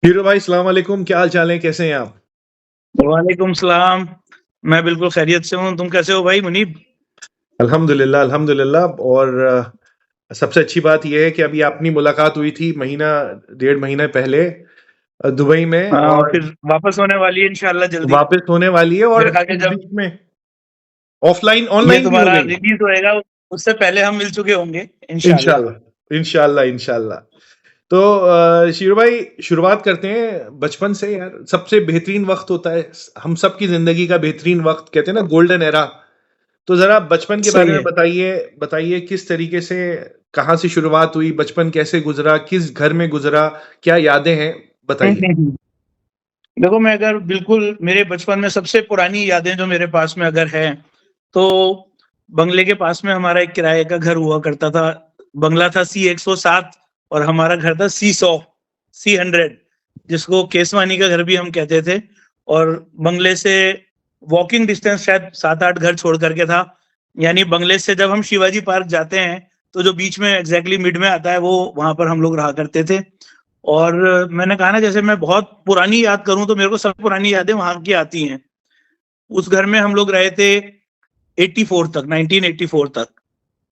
Hero भाई सलाम वालेकुम, क्या हाल चाल है, कैसे हैं आप? वालेकुम सलाम। मैं बिल्कुल खैरियत से हूँ। तुम कैसे हो भाई मुनीब? अल्हम्दुलिल्लाह, अल्हम्दुलिल्लाह और सबसे अच्छी बात ये है कि अभी अपनी मुलाकात हुई थी महीना डेढ़ महीने पहले दुबई में हाँ, और फिर वापस होने वाली है इंशाल्लाह जल्दी। वापस होने वाली है और मेरे ख्याल से इस जब बीच में ऑफलाइन ये ऑनलाइन भी हो तुम्हारा गई। रिलीज़ होएगा उससे पहले हम मिल चुके होंगे इंशाल्लाह। इंशाल्लाह, इंशाल्लाह, इंशाल्लाह। तो शीरू भाई शुरुआत करते हैं बचपन से यार, सबसे बेहतरीन वक़्त होता है, हम सबकी ज़िंदगी का बेहतरीन वक़्त कहते हैं ना गोल्डन एरा। तो ज़रा बचपन के बारे सही में है। बताइए बताइए किस तरीके से कहाँ से शुरुआत हुई, बचपन कैसे गुज़रा, किस घर में गुज़रा, क्या यादें हैं? हुँ, बताइए। हुँ, हुँ। देखो मैं अगर बिल्कुल मेरे बचपन में सबसे पुरानी यादें जो मेरे पास में अगर हैं, तो बंगले के पास में हमारा एक किराए का घर हुआ करता था। बंगला था सी 107 और हमारा घर था सी 100 सी 100 जिसको केसवानी का घर भी हम कहते थे और बंगले से वॉकिंग डिस्टेंस शायद 7-8 घर छोड़ कर के था। यानी बंगले से जब हम शिवाजी पार्क जाते हैं, तो जो बीच में एग्ज़ैक्टली मिड में आता है, वो वहाँ पर हम लोग रहा करते थे। और मैंने कहा ना जैसे मैं बहुत पुरानी याद करूँ तो मेरे को सबसे पुरानी यादें वहाँ की आती हैं। उस घर में हम लोग रहे थे 84 तक 1984 तक।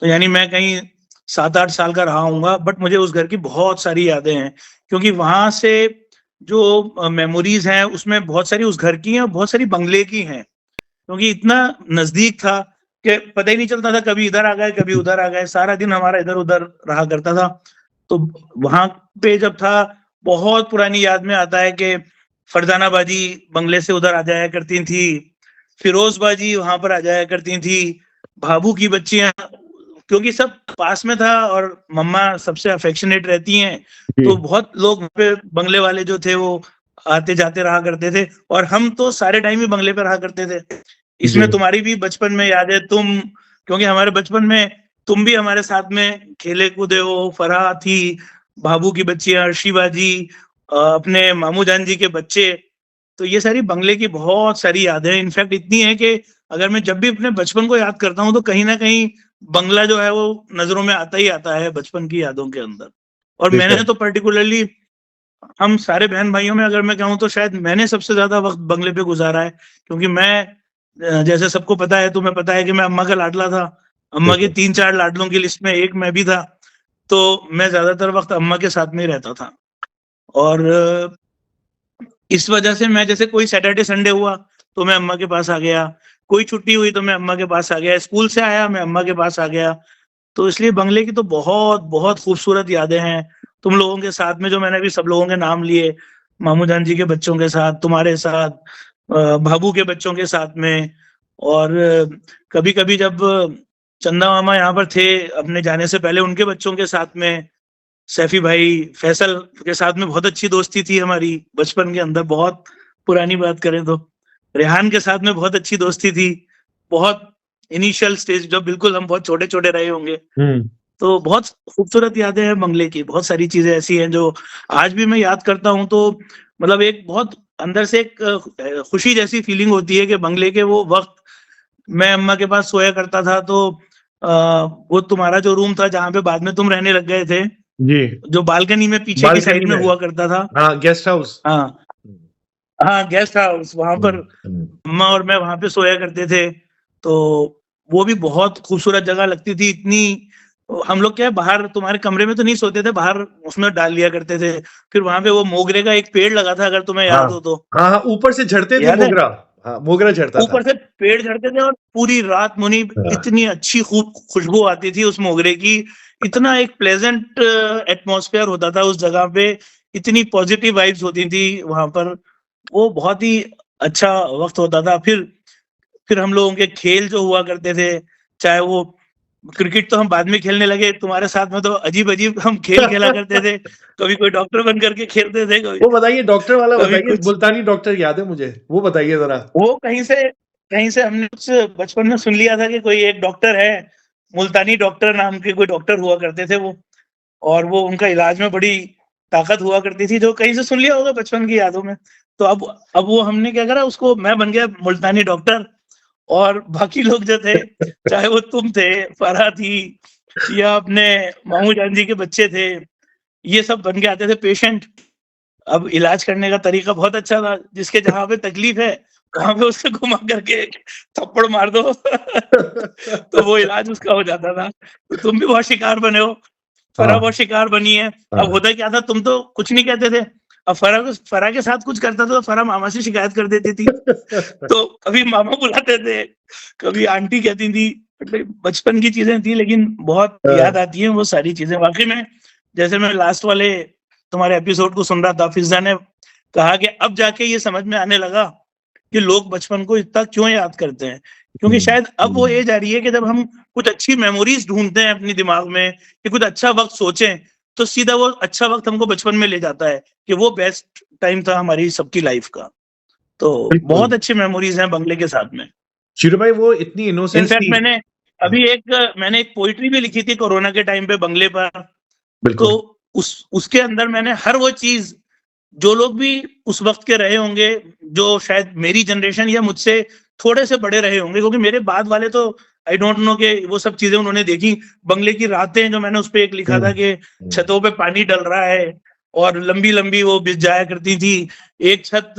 तो यानी मैं कहीं 7-8 साल का रहा होऊँगा बट मुझे उस घर की बहुत सारी यादें हैं। क्योंकि वहाँ से जो मेमोरीज़ हैं उसमें बहुत सारी उस घर की हैं और बहुत सारी बंगले की हैं। क्योंकि इतना नज़दीक था कि पता ही नहीं चलता था कभी इधर आ गए, कभी उधर आ गए। सारा दिन हमारा इधर-उधर रहा करता था। तो वहाँ पे जब था बहुत पुरानी याद में आता है कि फरजाना बाजी बंगले से उधर आ जाया करती थी। फिरोज़ बाजी वहाँ पर आ जाया करती थी। भाभू की बच्चियाँ क्योंकि सब पास में था और मम्मा सबसे अफेक्शनेट रहती हैं, तो जी, बहुत लोग वहाँ पे बंगले वाले जो थे वो आते-जाते रहा करते थे और हम तो सारे टाइम ही बंगले पे रहा करते थे। जी। इसमें तुम्हारी भी बचपन में याद है तुम क्योंकि हमारे बचपन में तुम भी हमारे साथ में खेले-कूदे हो, फराह थी, भाभू की बच्चियाँ, अर्शी बाजी अपने मामू जान जी के बच्चे, तो ये सारी बंगले की बहुत सारी यादें हैं। इनफैक्ट इतनी है कि अगर मैं जब भी अपने बचपन को याद करता हूँ, तो कहीं न कहीं बंगला जो है वो नज़रों में आता ही आता है बचपन की यादों के अंदर। और मैंने बेशक। तो पार्टिकुलरली हम सारे बहन-भाइयों में अगर मैं कहूँ तो शायद मैंने सबसे ज़्यादा वक़्त बंगले पे गुज़ारा है क्योंकि मैं जैसे सबको पता है तुम्हें पता है कि मैं अम्मा का लाडला था। अम्मा के बेशक। 3-4 लाडलों की लिस्ट में एक मैं भी था। तो मैं ज़्यादातर वक़्त अम्मा के साथ में ही रहता था। और इस वजह से मैं जैसे कोई सैटरडे संडे हुआ, तो मैं अम्मा के पास आ गया। कोई छुट्टी हुई तो मैं अम्मा के पास आ गया। स्कूल से आया मैं अम्मा के पास आ गया। तो इसलिए बंगले की तो बहुत खूबसूरत यादें हैं। तुम लोगों के साथ में जो मैंने अभी सब लोगों के नाम लिए, मामू जान जी के बच्चों के साथ, तुम्हारे साथ भाभू के बच्चों के साथ में और कभी-कभी जब चंदा मामा यहाँ पर थे, अपने जाने से पहले उनके बच्चों के साथ में, सैफी भाई, फैसल के साथ में बहुत अच्छी दोस्ती थी हमारी बचपन के अंदर बहुत पुरानी बात करें तो। रेहान के साथ में बहुत अच्छी दोस्ती थी। बहुत इनिशियल स्टेज जब बिल्कुल हम बहुत छोटे-छोटे रहे होंगे। हुँ। तो बहुत खूबसूरत यादें हैं बंगले की, बहुत सारी चीज़ें ऐसी हैं जो आज भी मैं याद करता हूँ तो मतलब एक बहुत अंदर से एक खुशी जैसी फीलिंग होती है कि बंगले के वो वक़्त मैं अम्मा के पास सोया करता था तो वो तुम्हारा जो रूम था जहाँ पे बाद में तुम रहने लग गए थे, जी, जो बालकनी में पीछे की बालकनी साइड में में। हुआ करता था। हाँ, गेस्ट हाउस। हाँ, हुँ, हाँ, गेस्ट हाउस वहाँ हुँ, पर हुँ। अम्मा और मैं वहाँ पे सोया करते थे। तो वो भी बहुत खूबसूरत जगह लगती थी इतनी हम लोग क्या है बाहर तुम्हारे कमरे में तो नहीं सोते थे, बाहर उसमें डाल लिया करते थे। फिर वहाँ पे वो मोगरे का एक पेड़ लगा था अगर तुम्हें हाँ। याद हो तो, हाँ, हाँ, ऊपर से झड़ते थे याद है? मोगरा। हाँ, मोगरा झड़ता था। ऊपर से पेड़ झड़ते थे और पूरी रात मुनीब हाँ, इतनी अच्छी खूब खुशबू आती थी उस मोगरे की, इतना एक प्लेज़ेंट एटमॉस्फियर होता था उस जगह पे, इतनी पॉज़िटिव वाइब्स होती थी वहाँ पर, वो बहुत ही अच्छा वक़्त होता था। फिर हम लोगों के खेल जो हुआ करते थे, चाहे वो क्रिकेट तो हम बाद में खेलने लगे, तुम्हारे साथ में तो अजीब-अजीब हम खेल खेला करते थे। कभी कोई डॉक्टर बन करके खेलते थे, कभी वो बताइए डॉक्टर वाला कभी बताइए, कुछ। मुल्तानी डॉक्टर याद है मुझे, वो बताइए ज़रा। वो कहीं से हमने कुछ बचपन में सुन लिया था कि कोई एक डॉक्टर है, मुल्तानी डॉक्टर नाम के कोई डॉक्टर हुआ करते थे वो और वो उनका इलाज में बड़ी ताकत हुआ करती थी, जो कहीं से सुन लिया होगा बचपन की यादों में। तो अब वो हमने क्या करा उसको मैं बन गया मुल्तानी डॉक्टर और बाकी लोग जो थे, चाहे वो तुम थे, फराह थी या अपने मामू जान जी के बच्चे थे, ये सब बन के आते थे पेशेंट अब इलाज करने का तरीका बहुत अच्छा था, जिसके जहां पे तकलीफ है वहां पे उससे घुमा करके थप्पड़ मार दो तो वो इलाज उसका हो जाता था। तो तुम भी बहुत शिकार बने हो, फरा हाँ, बहुत शिकार बनी है। अब हाँ। होता क्या था, तुम तो कुछ नहीं कहते थे, अब फरा के साथ कुछ करता था तो फरा मामा से शिकायत कर देती थी। तो कभी मामा बुलाते थे, कभी आंटी कहती थी। मतलब बचपन की चीजें थी, लेकिन बहुत याद आती है वो सारी चीजें वाकई में। जैसे मैं लास्ट वाले तुम्हारे एपिसोड को सुन रहा था, फिजा ने कहा कि अब जाके ये समझ में आने लगा कि लोग बचपन को इतना क्यों याद करते हैं, क्योंकि शायद अब वो एज आ रही है कि जब हम कुछ अच्छी मेमोरीज ढूंढते हैं अपने दिमाग में कि कुछ अच्छा वक्त सोचें, तो सीधा वो अच्छा वक्त हमको बचपन में ले जाता है कि वो बेस्ट टाइम था हमारी सबकी लाइफ का। तो बिल्कुल। बहुत अच्छी मेमोरीज हैं बंगले के साथ में। शीरू भाई वो इतनी इनोसेंस इनफैक्ट थी। मैंने एक पोइट्री भी लिखी थी कोरोना के टाइम पे बंगले पर। तो बिल्कुल। उसके अंदर मैंने हर वो चीज, जो लोग भी उस वक्त के रहे होंगे, जो शायद मेरी जनरेशन या मुझसे थोड़े से बड़े रहे होंगे, क्योंकि मेरे बाद वाले तो आई डोंट नो कि वो सब चीजें उन्होंने देखी। बंगले की रातें जो मैंने उस पर एक लिखा था कि छतों पे पानी डल रहा है और लंबी लंबी वो बिछ जाया करती थी। एक छत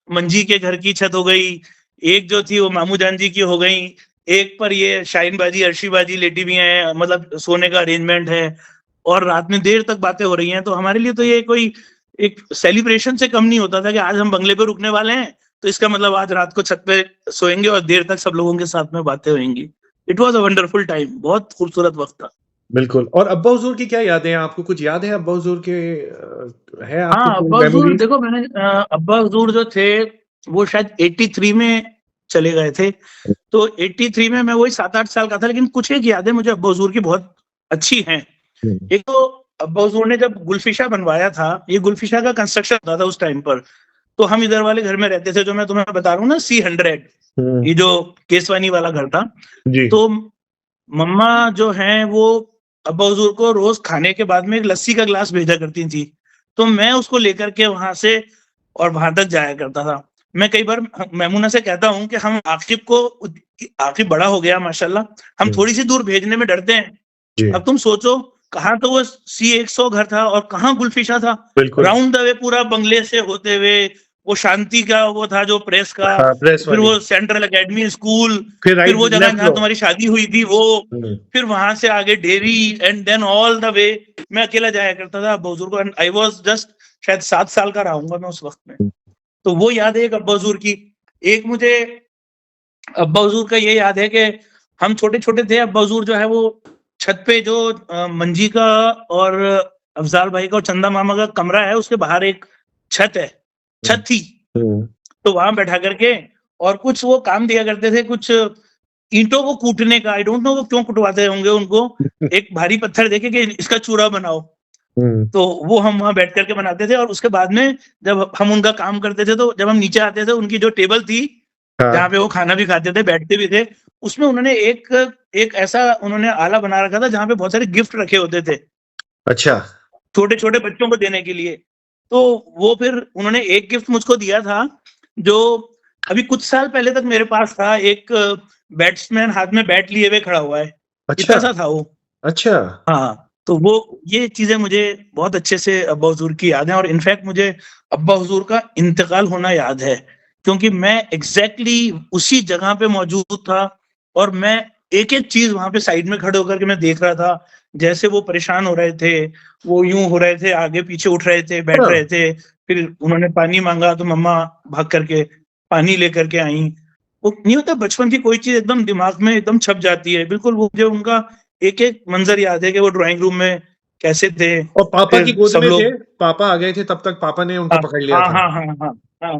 मंजी के घर की छत हो गई, एक जो थी वो मामू जान जी की हो गई, एक पर ये शाहीन बाजी अर्शी बाजी लेटी भी हैं, मतलब सोने का अरेंजमेंट है, और रात में देर तक बातें हो रही हैं। तो हमारे लिए तो ये कोई एक सेलिब्रेशन से कम नहीं होता था कि आज हम बंगले पे रुकने वाले हैं, तो इसका मतलब आज रात को छत पे सोएंगे और देर तक सब लोगों के साथ में बातें होंगी। It was a wonderful time, बहुत खूबसूरत वक्त था। बिल्कुल। और अब्बा हुजूर की क्या यादें हैं? आपको कुछ याद है अब्बा हुजूर के? है आपको हाँ, कोई अब्बा हजूर, मेमोरी? देखो मैंने अब्बा हजूर जो थे वो शायद 83 में चले गए थे। तो 83 में मैं वही 7-8 साल का था, लेकिन कुछ एक यादें मुझे अब्बा हजूर की बहुत अच्छी हैं। एक तो अब्बा हजूर ने जब गुलफिशा बनवाया था, ये गुलफिशा का कंस्ट्रक्शन होता था उस टाइम पर, तो हम इधर वाले घर में रहते थे, जो मैं तुम्हें बता रहा हूँ ना, C100, ये जो केसवानी वाला घर था। जी। तो मम्मा जो हैं वो अब्बा हुजूर को रोज खाने के बाद में एक लस्सी का गिलास भेजा करती थी। तो मैं उसको लेकर के वहां से और वहां तक जाया करता था। मैं कई बार मैमूना से कहता हूँ कि हम आकिब बड़ा हो गया माशाल्लाह, हम थोड़ी सी दूर भेजने में डरते हैं। जी। अब तुम सोचो, कहाँ तो वो C100 घर था और कहाँ गुलफिशा था। बिल्कुल। राउंड द वे पूरा बंगले से होते हुए, वो शांति का वो था जो प्रेस का, हाँ, प्रेस फिर वाली। वो सेंट्रल एकेडमी स्कूल, फिर फिर राइट वो जगह लेफ्ट जहाँ लो। तुम्हारी शादी हुई थी वो, हम्म। फिर वहां से आगे dairy, and then all the way मैं अकेला जाया करता था अब्बा हुजूर को। आई वॉज जस्ट शायद 7 साल का रहूंगा मैं उस वक्त में। तो वो याद है एक अब्बा हुजूर की। एक मुझे अब्बा हुजूर का ये याद है कि हम छोटे छोटे थे, अब्बा हुजूर जो है वो छत पे जो मंजी का और अफजाल भाई का और चंदा मामा का कमरा है, उसके बाहर एक छत है, छत थी। तो वहां बैठा करके और कुछ वो काम दिया करते थे, कुछ ईंटों को कूटने का। आई डोंट नो वो क्यों कुटवाते होंगे उनको, एक भारी पत्थर देके कि इसका चूरा बनाओ। तो वो हम वहां बैठ करके बनाते थे, और उसके बाद में जब हम उनका काम करते थे, तो जब हम नीचे आते थे, उनकी जो टेबल थी हाँ। जहाँ पे वो खाना भी खाते थे, बैठते भी थे, उसमें उन्होंने एक एक ऐसा उन्होंने आला बना रखा था जहाँ पे बहुत सारे गिफ्ट रखे होते थे अच्छा। छोटे छोटे बच्चों को देने के लिए। तो वो फिर उन्होंने एक गिफ्ट मुझको दिया था, जो अभी कुछ साल पहले तक मेरे पास था। एक बैट्समैन हाथ में बैट लिए हुए खड़ा हुआ है, अच्छा। इतना सा था वो। अच्छा। हाँ, तो वो ये चीजें मुझे बहुत अच्छे से अब्बा हुजूर की याद है। और इनफैक्ट मुझे अब्बा हुजूर का इंतकाल होना याद है, क्योंकि मैं एग्जैक्टली उसी जगह पे मौजूद था, और मैं एक एक चीज वहां पे साइड में खड़े होकर के मैं देख रहा था। जैसे वो परेशान हो रहे थे, वो यूं हो रहे थे, आगे पीछे उठ रहे थे, बैठ रहे थे। फिर उन्होंने पानी मांगा तो मम्मा भाग करके पानी लेकर के आई। वो नहीं होता, बचपन की कोई चीज एकदम दिमाग में एकदम छप जाती है। बिल्कुल वो जो उनका एक एक मंजर याद है कि वो ड्राइंग रूम में कैसे थे। और पापा की फिर गोद सब में थे? लोग, पापा आ गए थे तब तक पापा ने उनको हाँ पकड़ लिया हाँ था? हाँ हाँ हाँ हाँ,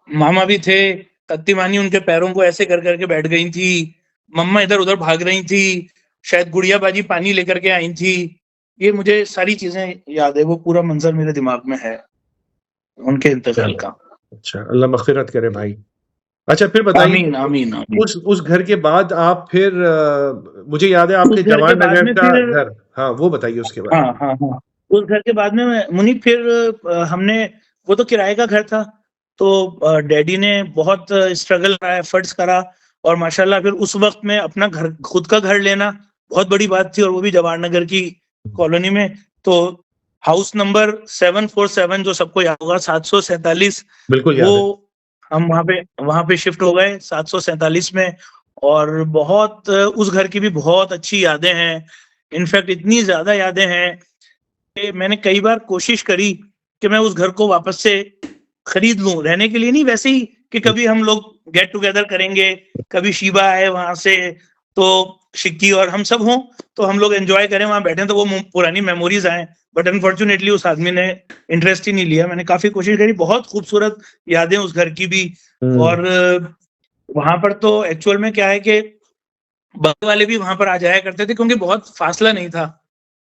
मामा भी थे। तत्ती मानी उनके पैरों को ऐसे कर करके बैठ गई थी, मम्मा इधर उधर भाग रही थी, शायद गुड़िया बाजी पानी लेकर के आई थी। ये मुझे सारी चीजें याद है, वो पूरा मंजर मेरे दिमाग में है उनके इंतकाल का। अच्छा, अल्लाह मग़फ़िरत करे भाई। अच्छा, फिर बताइए। आमीन आमीन आमीन। उस घर के बाद आप फिर मुझे याद है उस आपके घर के जवाहर बाद नगर में का फिर, घर। हाँ, वो बताइए उसके बाद। हाँ हाँ हाँ, उस घर के बाद में मुनीब फिर हमने, वो तो किराए का घर था, तो डैडी ने बहुत स्ट्रगल करा, एफर्ट्स करा, और माशाल्लाह फिर उस वक्त में अपना घर, खुद का घर लेना बहुत बड़ी बात थी, और वो भी जवाहर नगर की कॉलोनी में। तो हाउस नंबर 747 जो सबको याद होगा, 747, बिल्कुल याद है। वो हम वहां पे शिफ्ट हो गए 747 में। और बहुत उस घर की भी बहुत अच्छी यादें हैं। इनफैक्ट इतनी ज्यादा यादें हैं कि मैंने कई बार कोशिश करी कि मैं उस घर को वापस से खरीद लूं, रहने के लिए नहीं, वैसे ही कि कभी हम लोग गेट टुगेदर करेंगे, कभी शीबा आए वहां से, तो शिक्की और हम सब हों, तो हम लोग एंजॉय करें वहां बैठे, तो वो पुरानी मेमोरीज आए। बट अनफॉर्चुनेटली उस आदमी ने इंटरेस्ट ही नहीं लिया। मैंने काफी कोशिश करी, बहुत खूबसूरत यादें उस घर की भी। और वहां पर तो एक्चुअल में क्या है कि बंगले वाले भी वहां पर आ जाया करते थे, क्योंकि बहुत फासला नहीं था,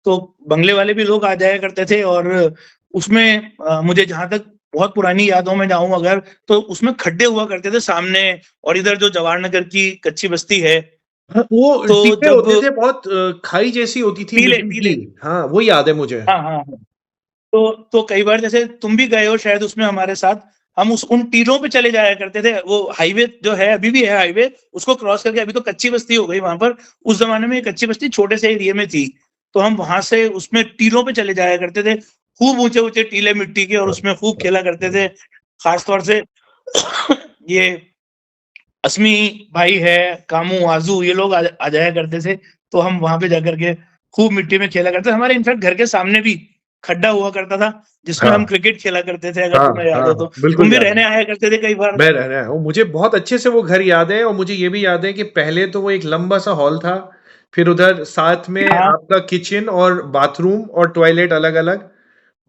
तो बंगले वाले भी लोग आ जाया करते थे। और उसमें मुझे जहां तक बहुत पुरानी यादों में जाऊं अगर, तो उसमें खड्डे हुआ करते थे सामने, और इधर जो जवाहर नगर की कच्ची बस्ती है, हाँ, वो तो टीले जब होते थे बहुत, खाई जैसी होती थी टीले मिट्टी टीले, की। हाँ, वो याद है मुझे। हाँ हाँ हाँ, तो कई बार जैसे तुम भी गए हो शायद उसमें हमारे साथ, हम उन टीलों पे चले जाया करते थे। वो हाईवे जो है, अभी भी है हाईवे, उसको क्रॉस करके, अभी तो कच्ची बस्ती हो गई वहां पर, उस जमाने में कच्ची बस्ती छोटे से एरिया में थी, तो हम वहां से उसमें टीलों पे चले जाया करते थे, खूब ऊंचे ऊंचे टीले मिट्टी के, और उसमें खूब खेला करते थे। खासतौर से ये असमी भाई है, कामू, आजू, ये लोग आ जाया करते थे, तो हम वहां पे जाकर के खूब मिट्टी में खेला करते थे। हमारे इनफैक्ट घर के सामने भी खड्डा हुआ करता था, जिसमें हम हाँ, क्रिकेट खेला करते थे, अगर हाँ, तुम्हें याद हो हाँ, तो। तुम बिल्कुल भी याद है। रहने आया करते थे कई बार। मैं रह रहा हूँ, मुझे बहुत अच्छे से वो घर याद है, और मुझे ये भी याद है कि पहले तो वो एक लंबा सा हॉल था, फिर उधर साथ में हाँ, आपका किचन और बाथरूम और टॉयलेट अलग-अलग,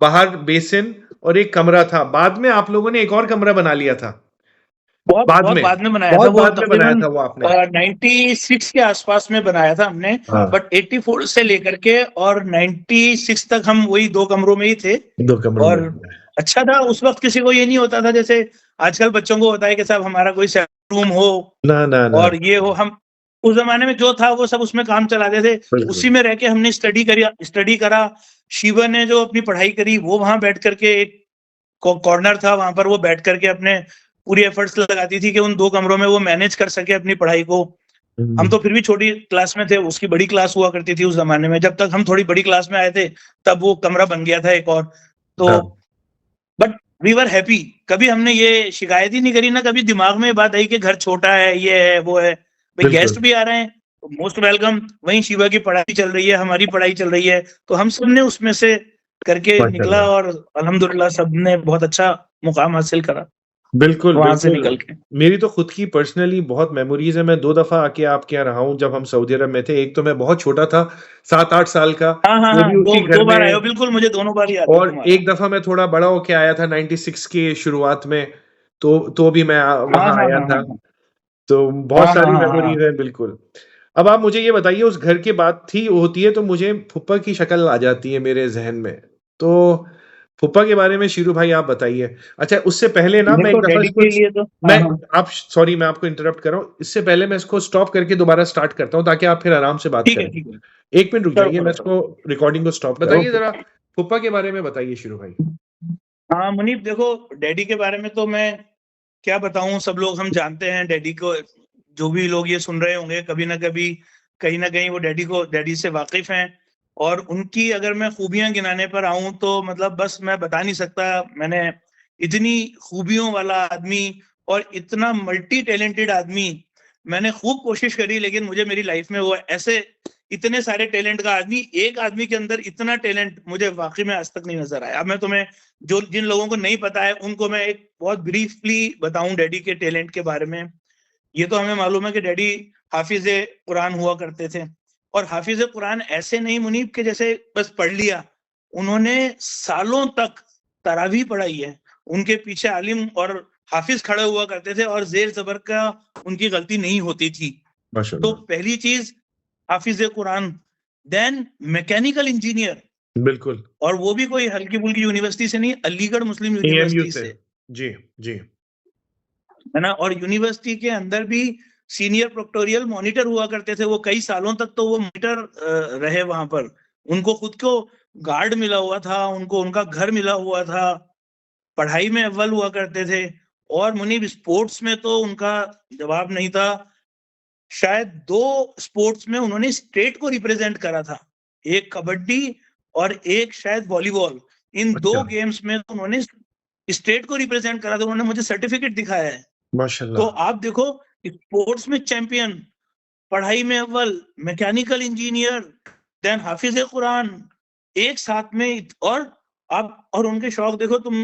बाहर बेसिन और एक कमरा था। बाद में आप लोगों ने एक और कमरा बना लिया था। बहुत बाद बहुत में, बाद में बनाया था बहुत वो, बाद में बनाया तकरीबन था वो आपने। 96 के आसपास में बनाया था हमने। हाँ, बट 84 से लेकर के और 96 तक हम वही 2 कमरों में ही थे। 2 कमरों में। और अच्छा था उस वक्त, किसी को ये नहीं होता था जैसे आजकल बच्चों को होता है कि साहब हमारा कोई रूम हो ना, ना, ना। और ये हो। हम उस जमाने में जो था वो सब उसमें काम चलाते थे, बिल्कुल। उसी में रह के हमने स्टडी करा। शिवा ने जो अपनी पढ़ाई करी वो वहां बैठ करके, एक कॉर्नर था वहां पर, वो बैठ करके अपने पूरी एफर्ट्स लगाती थी कि उन 2 कमरों में वो मैनेज कर सके अपनी पढ़ाई को। हम तो फिर भी छोटी क्लास में थे, उसकी बड़ी क्लास हुआ करती थी उस जमाने में। जब तक हम थोड़ी बड़ी क्लास में आए थे, तब वो कमरा बन गया था एक और। तो हाँ, बट वी वर हैप्पी, कभी हमने ये शिकायत ही नहीं करी, ना कभी दिमाग में बात आई कि घर छोटा है, ये है वो है। भाई गेस्ट बिल्कुल। भी आ रहे हैं, मोस्ट वेलकम। वहीं शिवा की पढ़ाई चल रही है, हमारी पढ़ाई चल रही है, तो हम सबने उसमें से करके निकला, माशाल्लाह। और अल्हम्दुलिल्लाह सबने बहुत अच्छा मुकाम हासिल करा बिल्कुल, वहां से बिल्कुल। निकल के। मेरी तो खुद की पर्सनली बहुत मेमोरीज़ है। मैं 2 दफ़ा आके आपके यहाँ रहा हूँ, जब हम सऊदी अरब में थे। एक तो मैं बहुत छोटा था, 7-8 साल का, हाँ हाँ वो हाँ, भी दो उसी घर दो बार आए हो, में। बिल्कुल मुझे दोनों बार याद है और तुम्हारा। एक दफ़ा मैं थोड़ा बड़ा होके आया था 96 के शुरुआत में, तो भी मैं हाँ वहाँ हाँ आया हाँ था। हाँ तो बहुत हाँ हाँ सारी हाँ हाँ हाँ। मेमोरीज़ हैं, बिल्कुल। अब आप मुझे ये बताइए, उस घर की बात थी होती है तो मुझे फूफा की शक्ल आ जाती है मेरे ज़हन में। तो फूफा के बारे में शीरू भाई आप बताइए। अच्छा, उससे पहले ना मैं देखो एक दफ़ा डैडी इसको के लिए तो, हाँ मैं हाँ, आप सॉरी, मैं आपको इंटरप्ट कर रहा हूँ। इससे पहले मैं इसको स्टॉप करके दोबारा स्टार्ट करता हूँ, ताकि आप फिर आराम से बात ठीक है करें। ठीक है, 1 मिनट रुक करो जाइए, मैं करो इसको करो। रिकॉर्डिंग को स्टॉप बताइए ओके। ज़रा, फूफा के बारे में बताइए शीरू भाई। हाँ मुनीब, देखो डैडी के बारे में तो मैं क्या बताऊं, सब लोग हम जानते हैं डैडी को। जो भी लोग ये सुन रहे होंगे, कभी ना कभी कहीं ना कहीं वो डैडी से वाकिफ हैं। और उनकी अगर मैं खूबियां गिनाने पर आऊं तो मतलब बस मैं बता नहीं सकता। मैंने इतनी खूबियों वाला आदमी और इतना मल्टी टैलेंटेड आदमी, मैंने खूब कोशिश करी, लेकिन मुझे मेरी लाइफ में वो ऐसे इतने सारे टैलेंट का आदमी, एक आदमी के अंदर इतना टैलेंट मुझे वाकई में आज तक नहीं नजर आया। अब मैं तुम्हें, जो जिन लोगों को नहीं पता है उनको मैं एक बहुत ब्रीफली बताऊं डैडी के टैलेंट के बारे में। ये तो हमें मालूम है कि डैडी हाफिज कुरान हुआ करते थे। और हाफिज कुरान ऐसे नहीं मुनीब के जैसे बस पढ़ लिया, उन्होंने सालों तक तरावी पढ़ाई है। उनके पीछे आलिम और हाफिज खड़े हुआ करते थे, और जेर जबर का उनकी गलती नहीं होती थी। तो माशाल्लाह। पहली चीज हाफिज कुरान, देन मैकेनिकल इंजीनियर, बिल्कुल। और वो भी कोई हल्की फुल्की यूनिवर्सिटी से नहीं, अलीगढ़ मुस्लिम एएमयू यूनिवर्सिटी से। से, जी, जी। है ना। और यूनिवर्सिटी के अंदर भी सीनियर प्रोक्टोरियल मॉनिटर हुआ करते थे वो, कई सालों तक तो वो मॉनिटर रहे वहां पर। उनको खुद को गार्ड मिला हुआ था, उनको उनका घर मिला हुआ था, पढ़ाई में अव्वल हुआ करते थे। और मुनीब स्पोर्ट्स में तो उनका जवाब नहीं था। शायद 2 स्पोर्ट्स में उन्होंने स्टेट को रिप्रेजेंट करा था, एक कबड्डी और एक शायद वॉलीबॉल। इन अच्छा। 2 गेम्स में तो उन्होंने स्टेट को रिप्रेजेंट करा था, उन्होंने मुझे सर्टिफिकेट दिखाया है। तो माशाल्लाह। आप देखो, स्पोर्ट्स में चैंपियन, पढ़ाई में अव्वल, मैकेनिकल इंजीनियर, देन हाफिज कुरान, एक साथ में। और उनके शौक देखो तुम,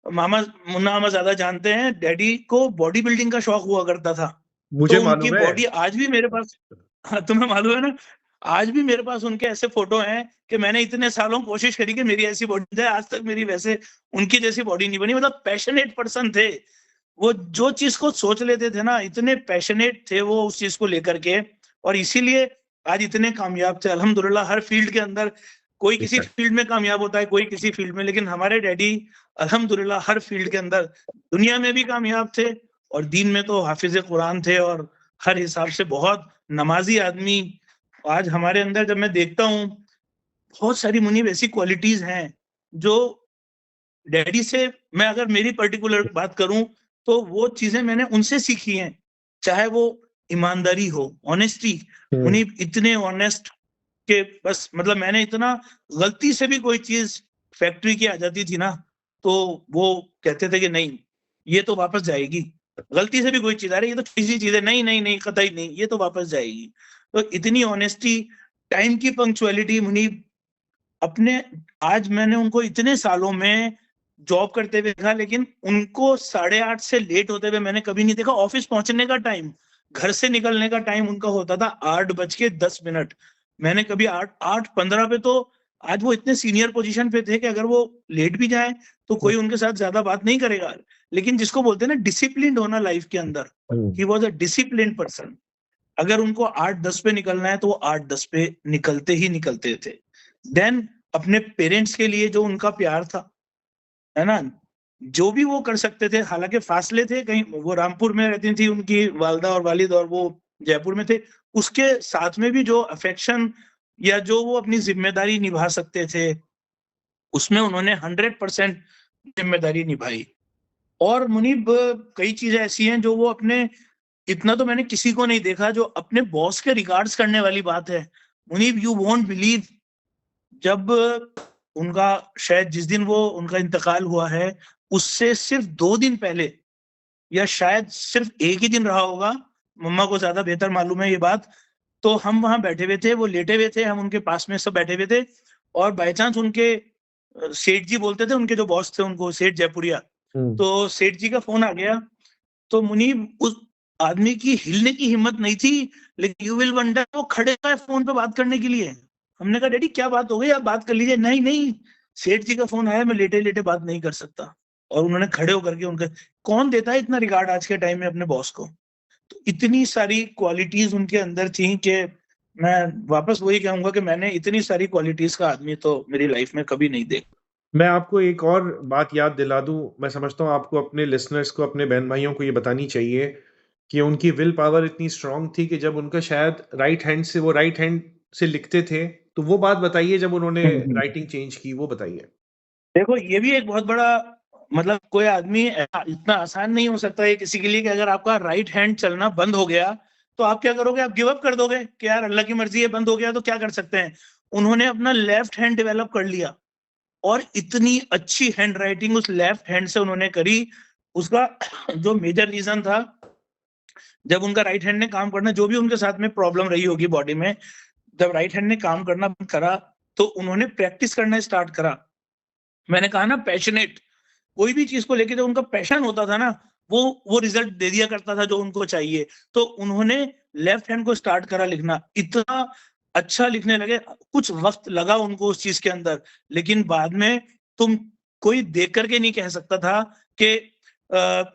मामा मुन्ना मामा ज्यादा जानते हैं, डैडी को बॉडी बिल्डिंग का शौक हुआ करता था। मुझे तो उनकी मालूम है। बॉडी आज भी मेरे पास, हाँ, तुम्हें मालूम है ना, आज भी मेरे पास उनके ऐसे फोटो हैं कि मैंने इतने सालों कोशिश करी कि मेरी ऐसी बॉडी जाए, आज तक मेरी वैसे उनकी जैसी बॉडी नहीं बनी। मतलब पैशनेट पर्सन थे वो, जो चीज को सोच लेते थे ना, इतने पैशनेट थे वो उस चीज को लेकर के, और इसीलिए आज इतने कामयाब थे अल्हम्दुलिल्लाह। हर फील्ड के अंदर, कोई किसी बेशक। फील्ड में कामयाब होता है, कोई किसी फील्ड में, लेकिन हमारे डैडी अल्हम्दुलिल्लाह हर फील्ड के अंदर दुनिया में भी कामयाब थे, और दीन में तो हाफिज कुरान थे, और हर हिसाब से बहुत नमाजी आदमी। आज हमारे अंदर जब मैं देखता हूँ, बहुत सारी मुनीब ऐसी क्वालिटीज हैं जो डैडी से, मैं अगर मेरी पर्टिकुलर बात करूं तो वो चीजें मैंने उनसे सीखी हैं। चाहे वो ईमानदारी हो, ऑनेस्टी, मुनीब इतने ऑनेस्ट के बस, मतलब मैंने इतना, गलती से भी कोई चीज फैक्ट्री की आ जाती थी ना, तो वो कहते थे कि नहीं, ये तो वापस जाएगी। गलती से भी कोई चीज आ रही है, ये तो किसी चीज है, नहीं नहीं नहीं, कतई नहीं, ये तो वापस जाएगी। तो इतनी ऑनेस्टी, टाइम की पंक्चुअलिटी मुनीब, अपने, आज मैंने उनको इतने सालों में जॉब करते हुए देखा, लेकिन उनको 8:30 से लेट होते हुए मैंने कभी नहीं देखा। ऑफिस पहुंचने का टाइम, घर से निकलने का टाइम उनका होता था 8:10। मैंने कभी 8:15 पे तो, आज वो इतने सीनियर पोजीशन पे थे कि अगर वो लेट भी जाए तो कोई उनके साथ ज्यादा बात नहीं करेगा। लेकिन जिसको बोलते हैं ना डिसिप्लिन होना लाइफ के अंदर, he was a discipline person. अगर उनको 8:10 पे निकलना है तो वो 8:10 पे निकलते ही निकलते थे। देन अपने पेरेंट्स के लिए जो उनका प्यार था, है ना, जो भी वो कर सकते थे, हालांकि फासले थे, कहीं वो रामपुर में रहती थी उनकी वालदा और वालिद, और वो जयपुर में थे, उसके साथ में भी जो अफेक्शन या जो वो अपनी जिम्मेदारी निभा सकते थे, उसमें उन्होंने 100% जिम्मेदारी निभाई। और मुनीब, कई चीजें ऐसी हैं जो वो अपने, इतना तो मैंने किसी को नहीं देखा जो अपने बॉस के रिगार्ड्स करने वाली बात है। मुनीब, यू वोंट बिलीव, जब उनका, शायद जिस दिन वो उनका इंतकाल हुआ है, उससे सिर्फ 2 दिन पहले, या शायद सिर्फ एक ही दिन रहा होगा, मम्मा को ज्यादा बेहतर मालूम है ये बात। तो हम वहां बैठे हुए थे, वो लेटे हुए थे, हम उनके पास में सब बैठे हुए थे, और बाई चांस उनके सेठ जी बोलते थे, उनके जो बॉस थे उनको, सेठ जयपुरिया, तो सेठ जी का फोन आ गया। तो मुनीब, उस आदमी की हिलने की हिम्मत नहीं थी, लेकिन यू विल वंडर, वो खड़े है फोन पे बात करने के लिए। हमने कहा डैडी क्या बात हो गई, आप बात कर लीजिए। नहीं नहीं, सेठ जी का फोन आया, मैं लेटे लेटे बात नहीं कर सकता। और उन्होंने खड़े होकर के उनका, कौन देता है इतना रिगार्ड आज के टाइम में अपने बॉस को। तो इतनी सारी क्वालिटीज उनके अंदर थी कि मैं वापस वही कहूंगा कि मैंने इतनी सारी क्वालिटीज का आदमी तो मेरी लाइफ में कभी नहीं देखा। मैं आपको एक और बात याद दिला दूं, मैं समझता हूँ आपको अपने लिसनर्स को, अपने बहन भाइयों को ये बतानी चाहिए कि उनकी विल पावर इतनी स्ट्रांग थी कि जब उनका शायद राइट हैंड से, वो राइट हैंड से लिखते थे, तो वो बात बताइए जब उन्होंने राइटिंग चेंज की, वो बताइए। देखो, ये भी एक बहुत बड़ा, मतलब कोई आदमी इतना आसान नहीं हो सकता है किसी के लिए कि अगर आपका राइट हैंड चलना बंद हो गया तो आप क्या करोगे, आप गिव अप कर दोगे कि यार अल्लाह की मर्जी है, बंद हो गया तो क्या कर सकते हैं। उन्होंने अपना लेफ्ट हैंड डेवलप कर लिया, और इतनी अच्छी हैंड राइटिंग उस लेफ्ट हैंड से उन्होंने करी। उसका जो मेजर रीजन था, जब उनका राइट हैंड ने काम करना, जो भी उनके साथ में प्रॉब्लम रही होगी बॉडी में, जब राइट हैंड ने काम करना बंद करा तो उन्होंने प्रैक्टिस करना स्टार्ट करा। मैंने कहा ना, पैशनेट, कोई भी चीज को लेके जो उनका पैशन होता था ना, वो रिजल्ट दे दिया करता था जो उनको चाहिए। तो उन्होंने लेफ्ट हैंड को स्टार्ट करा लिखना, इतना अच्छा लिखने लगे। कुछ वक्त लगा उनको उस चीज के अंदर, लेकिन बाद में तुम, कोई देख करके नहीं कह सकता था कि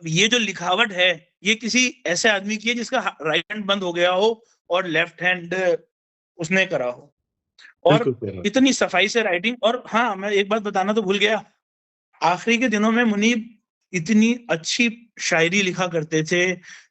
ये जो लिखावट है ये किसी ऐसे आदमी की है जिसका राइट हैंड बंद हो गया हो और लेफ्ट हैंड उसने करा हो। और बिल्कुल सही बात। इतनी सफाई से राइटिंग। और हाँ, मैं एक बात बताना तो भूल गया, आखिरी के दिनों में मुनीब इतनी अच्छी शायरी लिखा करते थे,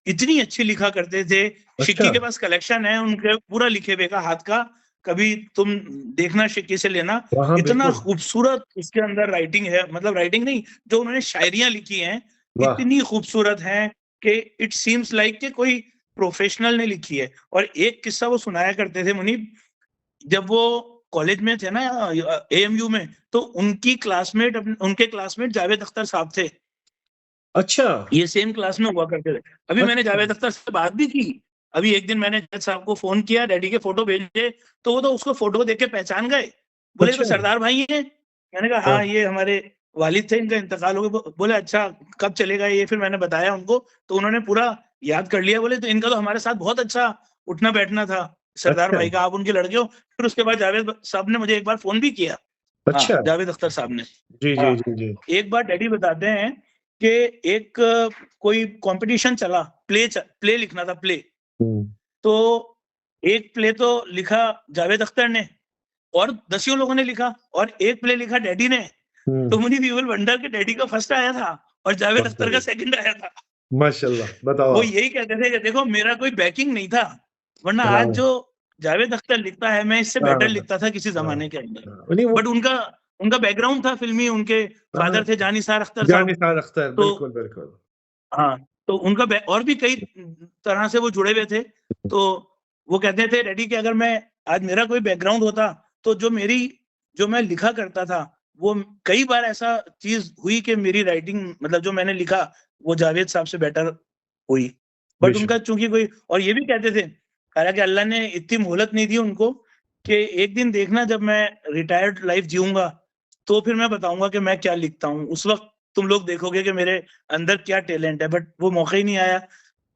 इतनी अच्छी लिखा करते थे। शिक्की अच्छा। के पास कलेक्शन है उनके पूरा लिखे हुए का, हाथ का, कभी तुम देखना, शिक्की से लेना। हाँ इतना बिल्कुल। खूबसूरत उसके अंदर राइटिंग है, मतलब राइटिंग नहीं, जो उन्होंने शायरियां लिखी हैं वाह। इतनी खूबसूरत हैं कि इट सीम्स लाइक कि कोई प्रोफेशनल ने लिखी है। और एक किस्सा वो सुनाया करते थे मुनीब, जब वो कॉलेज में थे ना एएमयू में, तो उनके क्लासमेट जावेद अख्तर साहब थे। अच्छा। ये सेम क्लास में हुआ करते थे। अभी मैंने अच्छा। जावेद अख्तर से बात भी की। अभी एक दिन मैंने जज साहब को फोन किया, डैडी के फोटो भेजे, तो वो तो उसको फोटो देख के पहचान गए। बोले तो अच्छा। सरदार भाई हैं। मैंने कहा हाँ। हाँ, ये हमारे वालिद थे, इनका इंतकाल हो गया। बोले अच्छा, कब चलेगा ये? फिर मैंने बताया उनको, तो उन्होंने पूरा याद कर लिया। बोले तो इनका तो हमारे साथ बहुत अच्छा उठना बैठना था सरदार अच्छा। भाई का, आप उनके लड़के हो। फिर उसके बाद जावेद साहब ने मुझे एक बार फोन भी किया। हाँ, अच्छा। जावेद अख्तर साहब ने। जी जी हाँ, जी जी। एक बार डैडी बताते हैं कि एक कोई कंपटीशन चला, प्ले लिखना था, प्ले। हम्म। तो एक प्ले तो लिखा जावेद अख्तर ने, और दसियों लोगों ने लिखा, और एक प्ले लिखा डैडी ने। तो मुनीब यू विल वंडर के डैडी का फर्स्ट आया था और जावेद अख्तर का सेकंड आया था। माशाल्लाह, बताओ वो आप। यही कहते थे कि देखो मेरा कोई बैकिंग नहीं था, वरना हाँ आज जो जावेद अख्तर लिखता है मैं इससे हाँ बेटर लिखता था किसी हाँ जमाने के अंदर। हाँ। नहीं वो। बट उनका उनका बैकग्राउंड था फिल्मी, उनके हाँ, फादर थे जानी सार अख्तर जान साहब। निसार अख्तर, तो बिल्कुल बिल्कुल। हाँ, तो उनका और भी कई तरह से वो जुड़े हुए थे। तो वो कहते थे डैडी कि अगर मैं आज मेरा कोई बैकग्राउंड होता, तो जो मैं लिखा करता था, वो कई बार ऐसा चीज हुई कि मेरी राइटिंग, मतलब जो मैंने लिखा, वो जावेद साहब से बेटर हुई। बट बेशक। उनका चूंकि कोई, और ये भी कहते थे, हालांकि अल्लाह ने इतनी मोहलत नहीं दी उनको, कि एक दिन देखना जब मैं रिटायर्ड लाइफ जीऊंगा, तो फिर मैं बताऊंगा कि मैं क्या लिखता हूँ। उस वक्त तुम लोग देखोगे कि मेरे अंदर क्या टैलेंट है। बट वो मौका ही नहीं आया।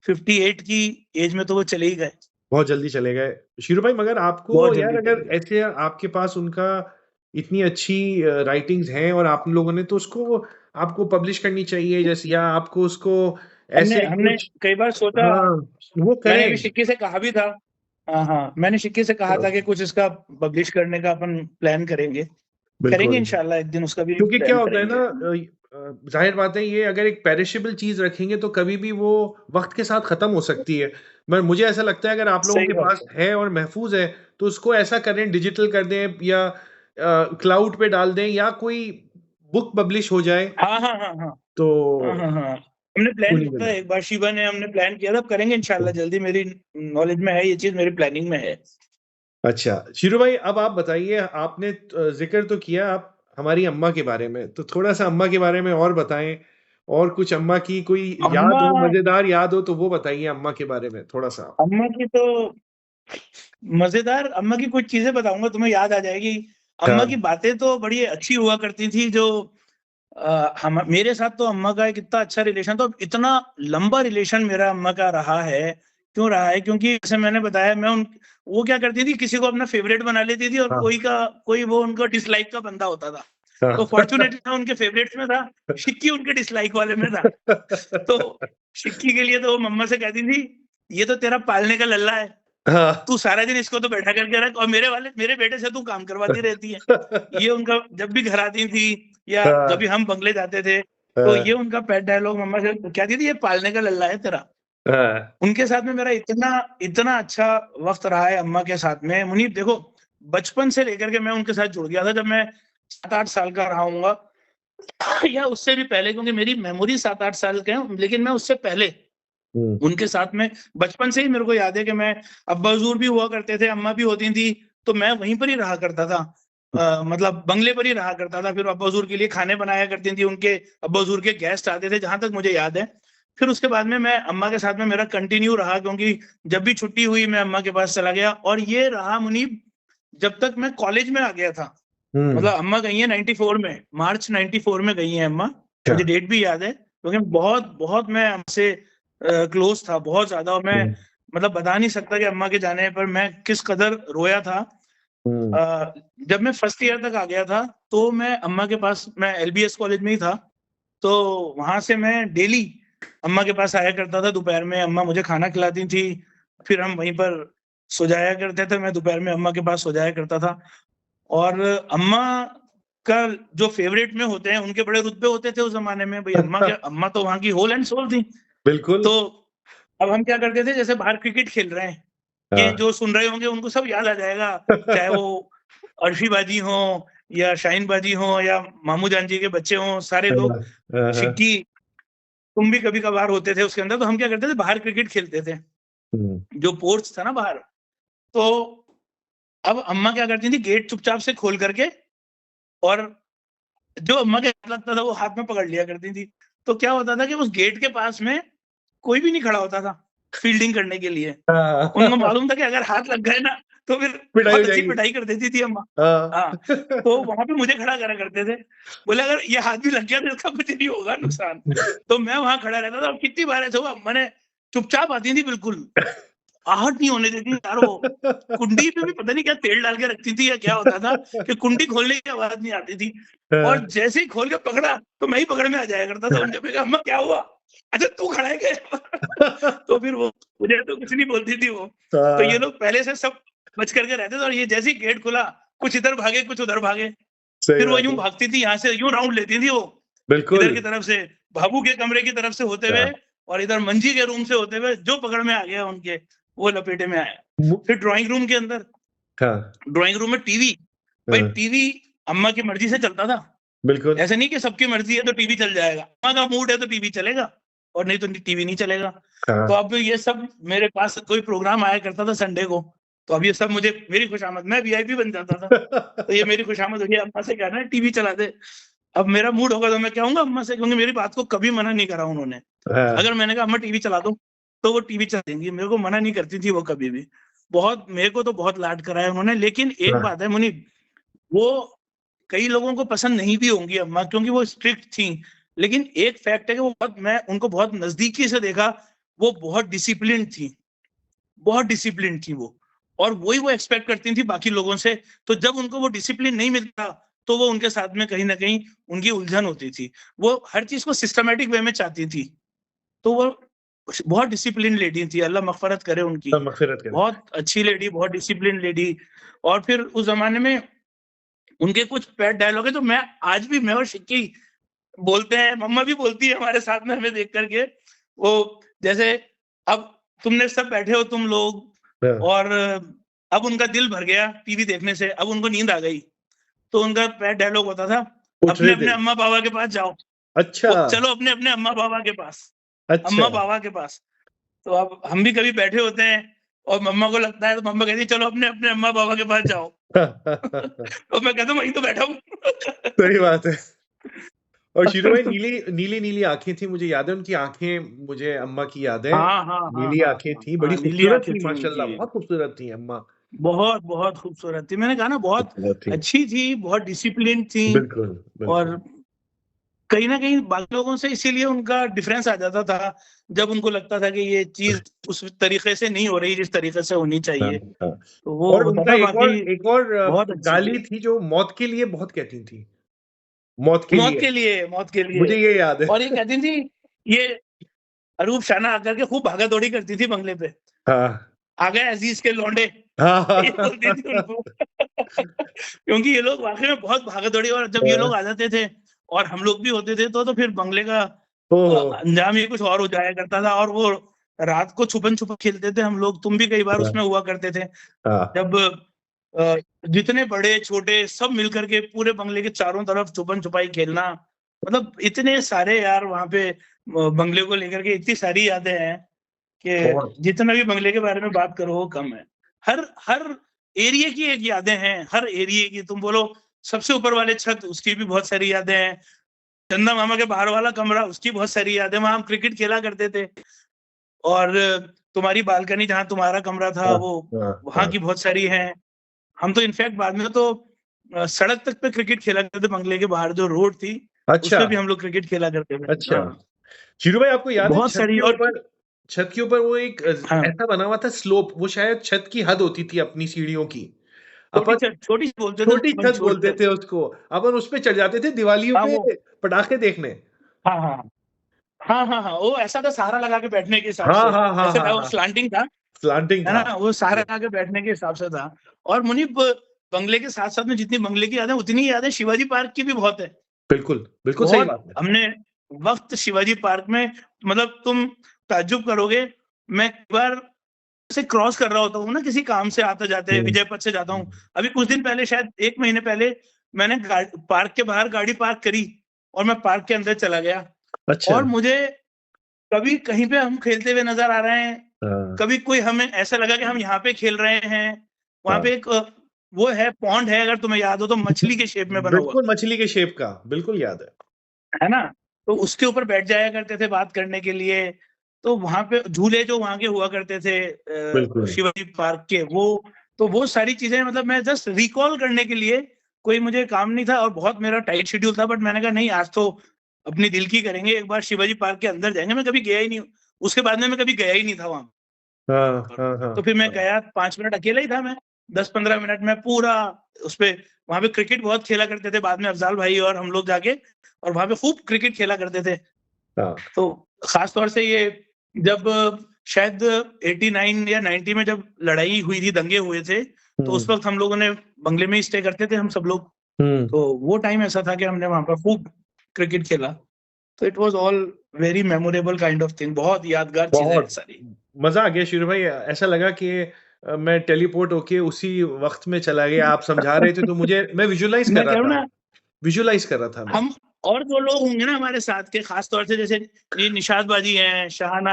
58 की एज में तो वो चले ही गए। बहुत जल्दी चले गए। शीरू भाई, मगर आपको बहुत यार जल्दी चले अगर गए। ऐसे आपके पास उनका इतनी अच्छी राइटिंग्स हैं और आप लोगों ने तो उसको आपको पब्लिश करनी चाहिए, जैसे या आपको उसको हमने ऐसे हमने कुछ। कई बार सोचा। हाँ, वो मैंने अभी करें। शिक्की से कहा भी था। हाँ हाँ, मैंने शिक्की से कहा था कि कुछ इसका पब्लिश करने का अपन प्लान करेंगे। करेंगे बिल्कुल। इंशाल्लाह, एक दिन उसका भी क्योंकि क्या प्लान होता है करेंगे। ना, ज़ाहिर बात है, ये अगर एक पेरिशेबल चीज़ रखेंगे तो कभी भी वो वक़्त के साथ ख़त्म हो सकती है। मगर मुझे ऐसा लगता है अगर आप लोगों सही के बात पास है। है और महफ़ूज़ है, तो उसको ऐसा करें, डिजिटल कर दें या क्लाउड पे डाल दें या कोई बुक पब्लिश हो जाए, हाँ हाँ हाँ हाँ तो हाँ हाँ हाँ, हमने प्लान क्यों नहीं किया था करें? एक बार, शिवा ने, हमने प्लान किया था। अब करेंगे इंशाल्लाह जल्दी। मेरी नॉलेज में है ये चीज, मेरी प्लानिंग में है। अच्छा, शीरू भाई, अब आप बताइए, आपने ज़िक्र तो किया आप हमारी अम्मा के बारे में, तो थोड़ा-सा अम्मा के बारे में और बताएँ, और कुछ अम्मा की कोई याद अम्मा हो, मज़ेदार याद हो, तो वो बताइए अम्मा के बारे में थोड़ा-सा। अम्मा की तो मजेदार, अम्मा की कुछ चीजें बताऊंगा, तुम्हें याद आ जाएगी। अम्मा की हाँ। बातें तो बड़ी अच्छी हुआ करती थी। जो हम मेरे साथ तो अम्मा का एक इतना अच्छा रिलेशन, तो इतना लंबा रिलेशन मेरा अम्मा का रहा है। क्यों रहा है? क्योंकि जैसे मैंने बताया, वो क्या करती थी, किसी को अपना फेवरेट बना लेती थी, और हाँ। कोई वो उनको डिसलाइक का बंदा होता था। तो हाँ। फॉर्चुनेटली उनके फेवरेट्स में था, शिक्की उनके डिसलाइक वाले में था। तो शिक्की के लिए तो वो मम्मा से कहती थी, ये तो तेरा पालने का लल्ला है, हाँ। तू सारा दिन इसको तो बैठा करके रख, और मेरे बेटे से तू काम करवाती रहती है। ये उनका जब भी घर आती थी, या हाँ, कभी हम बंगले जाते थे, तो हाँ, ये उनका पेट डायलॉग मम्मा से कहती थी, ये पालने का लल्ला है तेरा। हाँ, उनके साथ में मेरा इतना इतना अच्छा वक्त रहा है अम्मा के साथ में। मुनीब देखो, बचपन से लेकर के मैं उनके साथ जुड़ गया था। जब मैं 7-8 साल का रहा हूँगा, या उससे भी पहले, क्योंकि मेरी मेमोरी 7-8 साल के हैं, लेकिन मैं उससे पहले हुँ, उनके साथ में बचपन से ही मेरे को याद है कि मैं, अब्बा हुज़ूर भी हुआ करते थे, अम्मा भी होती थी, तो मैं वहीं पर ही रहा करता था। मतलब बंगले पर ही रहा करता था। फिर अब्बा हुज़ूर के लिए खाने बनाया करती थी, उनके अब्बा हुज़ूर के गेस्ट आते थे, जहाँ तक मुझे याद है। फिर उसके बाद में मैं अम्मा के साथ में मेरा कंटिन्यू रहा, क्योंकि जब भी छुट्टी हुई मैं अम्मा के पास चला गया, और ये रहा मुनीब जब तक मैं कॉलेज में आ गया था। हुँ, मतलब अम्मा गई हैं 94 में, मार्च 94 में गई हैं अम्मा। अच्छा, मुझे डेट भी याद है, क्योंकि बहुत बहुत मैं हमसे क्लोज था, बहुत ज्यादा। और मैं हुँ, मतलब बता नहीं सकता कि अम्मा के जाने पर मैं किस कदर रोया था। हुँ, अ, जब मैं फर्स्ट ईयर तक आ गया था, तो मैं अम्मा के पास, मैं एलबीएस कॉलेज में ही था, तो वहां से मैं डेली अम्मा के पास आया करता था। दोपहर में अम्मा मुझे खाना खिलाती थी, फिर हम वहीं पर सो जाया करते थे। मैं दोपहर में अम्मा के पास सो जाया करता था। और अम्मा का जो फेवरेट में होते हैं, उनके बड़े रुतबे होते थे उस जमाने में। भाई अम्मा तो वहां की होल एंड सोल थी। बिल्कुल, तो अब हम क्या करते थे, जैसे बाहर क्रिकेट खेल रहे हैं, ये हाँ, जो सुन रहे होंगे उनको सब याद आ जाएगा, चाहे वो अर्शी बाजी हो, या शाहीन बाजी हो, या मामू जान जी के बच्चे हों, सारे लोग। हाँ, हाँ, हाँ, शिक्की, तुम भी कभी कभार होते थे उसके अंदर। तो हम क्या करते थे, बाहर क्रिकेट खेलते थे, हुँ, जो पोर्च था ना बाहर। तो अब अम्मा क्या करती थी, गेट चुपचाप से खोल करके, और जो अम्मा के हाथ लगता था वो हाथ में पकड़ लिया करती थी। तो क्या होता था कि उस गेट के पास में कोई भी नहीं खड़ा होता था फील्डिंग करने के लिए। हाँ। उनको मालूम था कि अगर हाथ लग गए ना तो फिर पिटाई हो बहुत अच्छी जाएगी। पिटाई कर देती थी अम्मा। हाँ। हाँ, तो वहाँ पे मुझे खड़ा करा करते थे। बोले अगर ये हाथ भी लग गया तो इसका कुछ नहीं होगा नुकसान। तो मैं वहाँ खड़ा रहता था, और कितनी बार ऐसा हुआ अम्मा ने चुपचाप आती थी बिल्कुल, आहट नहीं होने देती यार वो। कुंडी पे भी पता नहीं क्या तेल डाल के रखती थी या क्या होता था कि कुंडी खोलने की आवाज नहीं आती थी। और हाँ। जैसे ही खोल के पकड़ा तो मैं ही पकड़ में आ जाया करता था उनके। मैं कहा, अम्मा क्या हुआ? अच्छा तू खड़ा है क्या? तो फिर वो मुझे तो कुछ नहीं बोलती थी वो। तो ये लोग पहले से सब बच करके रहते थे, और ये जैसे ही गेट खुला कुछ इधर भागे कुछ उधर भागे। सही फिर वो बात यूं है। भागती थी, यहाँ से यूं राउंड लेती थी वो, इधर बिल्कुल। की तरफ से भाभू के कमरे की तरफ से होते हुए, हाँ। और इधर मंजी के रूम से होते हुए, जो पकड़ में आ गया उनके वो लपेटे में आया। मु- फिर ड्राइंग रूम के अंदर, हाँ। ड्राइंग रूम में टीवी। भाई हाँ। टीवी अम्मा की मर्जी से चलता था। बिल्कुल। ऐसे नहीं कि सबकी मर्जी है तो टीवी चल जाएगा, अम्मा का मूड है तो टीवी चलेगा, और नहीं तो टीवी नहीं चलेगा। तो हाँ। अब ये सब मेरे पास कोई प्रोग्राम आया करता था संडे को, तो अब ये सब मुझे मेरी खुशामद, मैं वीआईपी बन जाता था। तो ये मेरी खुशामद हुई, अम्मा से कहना है टीवी चला दे। अब मेरा मूड होगा तो मैं कहूंगा अम्मा से, क्योंकि मेरी बात को कभी मना नहीं करा उन्होंने। हाँ। अगर मैंने कहा अम्मा टीवी चला दो, तो वो टीवी चला देंगी, मेरे को मना नहीं करती थी वो कभी भी। बहुत मेरे को तो बहुत लाड कराया उन्होंने। लेकिन एक हाँ। बात है मुनीब, वो कई लोगों को पसंद नहीं भी होंगी अम्मा, क्योंकि वो स्ट्रिक्ट थी। लेकिन एक फैक्ट है कि वो बहुत, मैं उनको बहुत नजदीकी से देखा, वो बहुत डिसिप्लिन थी, बहुत डिसिप्लिन थी वो। और वही वो एक्सपेक्ट करती थी बाकी लोगों से। तो जब उनको वो डिसिप्लिन नहीं मिलता, तो वो उनके साथ में कहीं ना कहीं उनकी उलझन होती थी। वो हर चीज को सिस्टमेटिक वे में चाहती थी। तो वो बहुत डिसिप्लिन लेडी थी, अल्लाह मगफरत करे उनकी। सब मगफिरत करें। बहुत अच्छी लेडी, बहुत डिसिप्लिन लेडी। और फिर उस जमाने में उनके कुछ पेट डायलॉग है, तो मैं आज भी, मैं और शिक्की बोलते हैं, मम्मा भी बोलती है हमारे साथ में हमें देख करके। वो जैसे, अब तुमने सब बैठे हो तुम लोग, हाँ। और अब उनका दिल भर गया टीवी देखने से, अब उनको नींद आ गई। तो उनका पेट डायलॉग होता था, उठ अपने रहे अपने थे। अम्मा पापा के पास जाओ। अच्छा। चलो अपने अपने अम्मा पापा के पास, अच्छा। अम्मा पापा के पास। तो अब हम भी कभी बैठे होते हैं और मम्मा को लगता है, तो मम्मा कहती है चलो अपने अपने अम्मा पापा के पास जाओ। तो मैं कहता हूँ वहीं तो बैठा हूँ। सही बात है। और शीरू भाई, नीली नीली नीली आंखें थी, मुझे याद है उनकी आंखें, मुझे अम्मा की याद है। हाँ हाँ हाँ नीली हाँ आंखें हाँ थी, बड़ी हाँ, नीली खूबसूरत आंखें थी, थी माशाल्लाह उनकी। बहुत खूबसूरत थी अम्मा। बहुत बहुत खूबसूरत थी, मैंने कहा ना, बहुत खूबसूरत थी। अच्छी थी, बहुत डिसिप्लिन थी। बिल्कुल। बिल्कुल। और कहीं ना कहीं बाकी लोगों से इसीलिए उनका डिफरेंस आ जाता था, जब उनको लगता था कि ये चीज उस तरीके से नहीं हो रही जिस तरीके से होनी हाँ। चाहिए। हाँ। तो वो और होता उनका था, एक बाकी और एक और बहुत अच्छी गाली थी। थी जो मौत के लिए बहुत कहती थी। मौत के मौत लिए। के लिए, मौत के लिए। मुझे ये याद है। और ये कहती थी, ये अरूप शाना आकर के खूब भागा दौड़ी करती थी बंगले पे, हाँ। आ गए अजीज के लौंडे, हाँ। ये बोलती थी हाँ। उनको। क्योंकि ये लोग वाकई में बहुत भागा दौड़ी, और जब ये लोग आ जाते थे और हम लोग भी होते थे, तो फिर बंगले का ओहो। अंजाम ही कुछ और हो जाया करता था। और वो रात को छुपन छुपन खेलते थे हम लोग, तुम भी कई बार हाँ। उसमें हुआ करते थे। हाँ। जब अ, जितने बड़े छोटे सब मिलकर के पूरे बंगले के चारों तरफ छुपन छुपाई खेलना, मतलब इतने सारे यार वहां पे बंगले को लेकर के इतनी सारी यादें हैं बहुत। कि जितना भी बंगले के बारे में बात करो वो कम है। हर हर एरिया की एक यादें हैं, हर एरिया की। तुम बोलो सबसे ऊपर वाले छत, उसकी भी बहुत सारी यादें हैं। चंदा मामा के बाहर वाला कमरा, उसकी बहुत सारी यादें, वहां हम क्रिकेट खेला करते थे। और तुम्हारी बालकनी जहाँ तुम्हारा कमरा था, हाँ। वो हाँ। वहां हाँ। की बहुत सारी हैं। हम तो इनफैक्ट बाद में तो सड़क तक पे क्रिकेट खेला करते थे, बंगले के बाहर जो रोड थी उस अच्छा। पे भी हम लोग क्रिकेट खेला करते थे। अच्छा। हाँ, शीरू भाई, आपको याद है बहुत सारी। और छत के ऊपर वो एक हाँ, ऐसा बना हुआ था स्लोप, वो शायद छत की हद होती थी अपनी सीढ़ियों की। छोटी अपन छत, छोटी सी बोलते थे छोटी उसको, हम छत छोटी बोलते छत। थे उसको। अपन उस पे चढ़ जाते थे दिवालियों हाँ पे वो, पटाखे देखने। हाँ हाँ हाँ हाँ हाँ, वो ऐसा था सहारा लगा के बैठने के हिसाब हाँ। से। हाँ। हाँ। ऐसे हाँ। था, वो हाँ। स्लांटिंग था, स्लांटिंग है था। ना, वो सहारा लगा के बैठने के हिसाब से था। और मुनीब, बंगले के साथ साथ में जितनी बंगले की यादें, उतनी यादें शिवाजी पार्क की भी बहुत है। बिल्कुल। बिल्कुल सही बहुत बात है। हमने वक्त शिवाजी पार्क में, मतलब तुम ताज्जुब करोगे। मैं एक बार से क्रॉस कर रहा होता हूँ ना, किसी काम से आते जाते, हम्म। विजय पथ से जाता हूँ। अभी कुछ दिन पहले, शायद एक महीने पहले, मैंने पार्क के बाहर गाड़ी पार्क करी और मैं पार्क के अंदर चला गया। अच्छा। और मुझे कभी कहीं पे हम खेलते हुए नजर आ रहे हैं, हाँ। कभी कोई हमें ऐसा लगा कि हम यहाँ पे खेल रहे हैं। वहां हाँ। पे एक वो है पॉन्ड है, अगर तुम्हें याद हो तो, मछली के शेप में बना हुआ, बिल्कुल मछली के शेप का, बिल्कुल याद है ना। तो उसके ऊपर बैठ जाया करते थे बात करने के लिए। तो वहां पे झूले जो वहां के हुआ करते थे बिल्कुल। शिवाजी पार्क के, वो सारी चीजें, मतलब मैं जस्ट रिकॉल करने के लिए, कोई मुझे काम नहीं था और बहुत मेरा टाइट शेड्यूल था, बट मैंने कहा नहीं, आज तो अपनी दिल की करेंगे, एक बार शिवाजी पार्क के अंदर जाएंगे। मैं कभी गया ही नहीं, उसके बाद में मैं कभी गया ही नहीं था वहां हाँ पर। हाँ हाँ तो फिर मैं गया, 5 मिनट अकेला ही था मैं, 10-15 मिनट में पूरा उस पे, वहां पे क्रिकेट बहुत खेला करते थे बाद में अफजाल भाई और हम लोग जाके, और वहां पे खूब क्रिकेट खेला करते थे। हाँ। तो खास तौर से ये जब शायद 89 या 90 में जब लड़ाई हुई थी, दंगे हुए थे, तो उस वक्त हम लोगों ने बंगले में ही स्टे करते थे हम सब लोग। तो वो टाइम ऐसा था कि हमने वहां पर खूब क्रिकेट खेला। तो it was all very memorable kind of thing, बहुत यादगार चीजें हैं बहुत सारी। मजा आ गया शिरू भाई, ऐसा लगा कि मैं टेलीपोर्ट होके उसी वक्त में चला गया। आप समझा रहे थे तो मैं विजुअलाइज कर मैं रहा कह रहा हूँ था, ना, विजुअलाइज कर रहा था मैं। हम और जो लोग होंगे ना हमारे साथ के, खास तौर से जैसे ये निशाद बाजी हैं, शहाना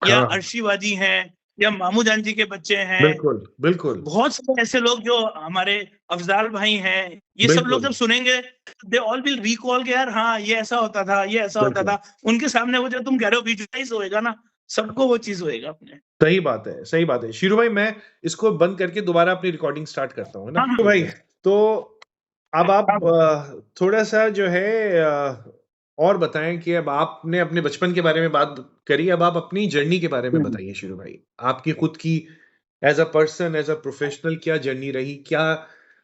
या हाँ अर्शी बाजी हैं, या मामू जान जी के बच्चे हैं, बिल्कुल बिल्कुल बहुत सारे ऐसे लोग जो हमारे अफजाल भाई हैं, ये सब लोग बिल्कुल जब सुनेंगे, दे ऑल विल रिकॉल के यार हाँ ये ऐसा होता था, ये ऐसा होता बिल्कुल। था। उनके सामने वो जो तुम कह रहे हो विजुअलाइज होएगा ना, सबको वो चीज होएगा अपने। सही बात है, सही बात है। शीरू भाई मैं इसको बंद करके दोबारा अपनी रिकॉर्डिंग स्टार्ट करता हूँ, है ना? हाँ हाँ शीरू भाई, तो अब हाँ आप थोड़ा-सा जो है और बताएँ कि अब आपने अपने बचपन के बारे में बात करी, अब आप अपनी जर्नी के बारे में हम्म। बताइए शीरू भाई। आपकी खुद की as a person, as a professional क्या जर्नी रही? क्या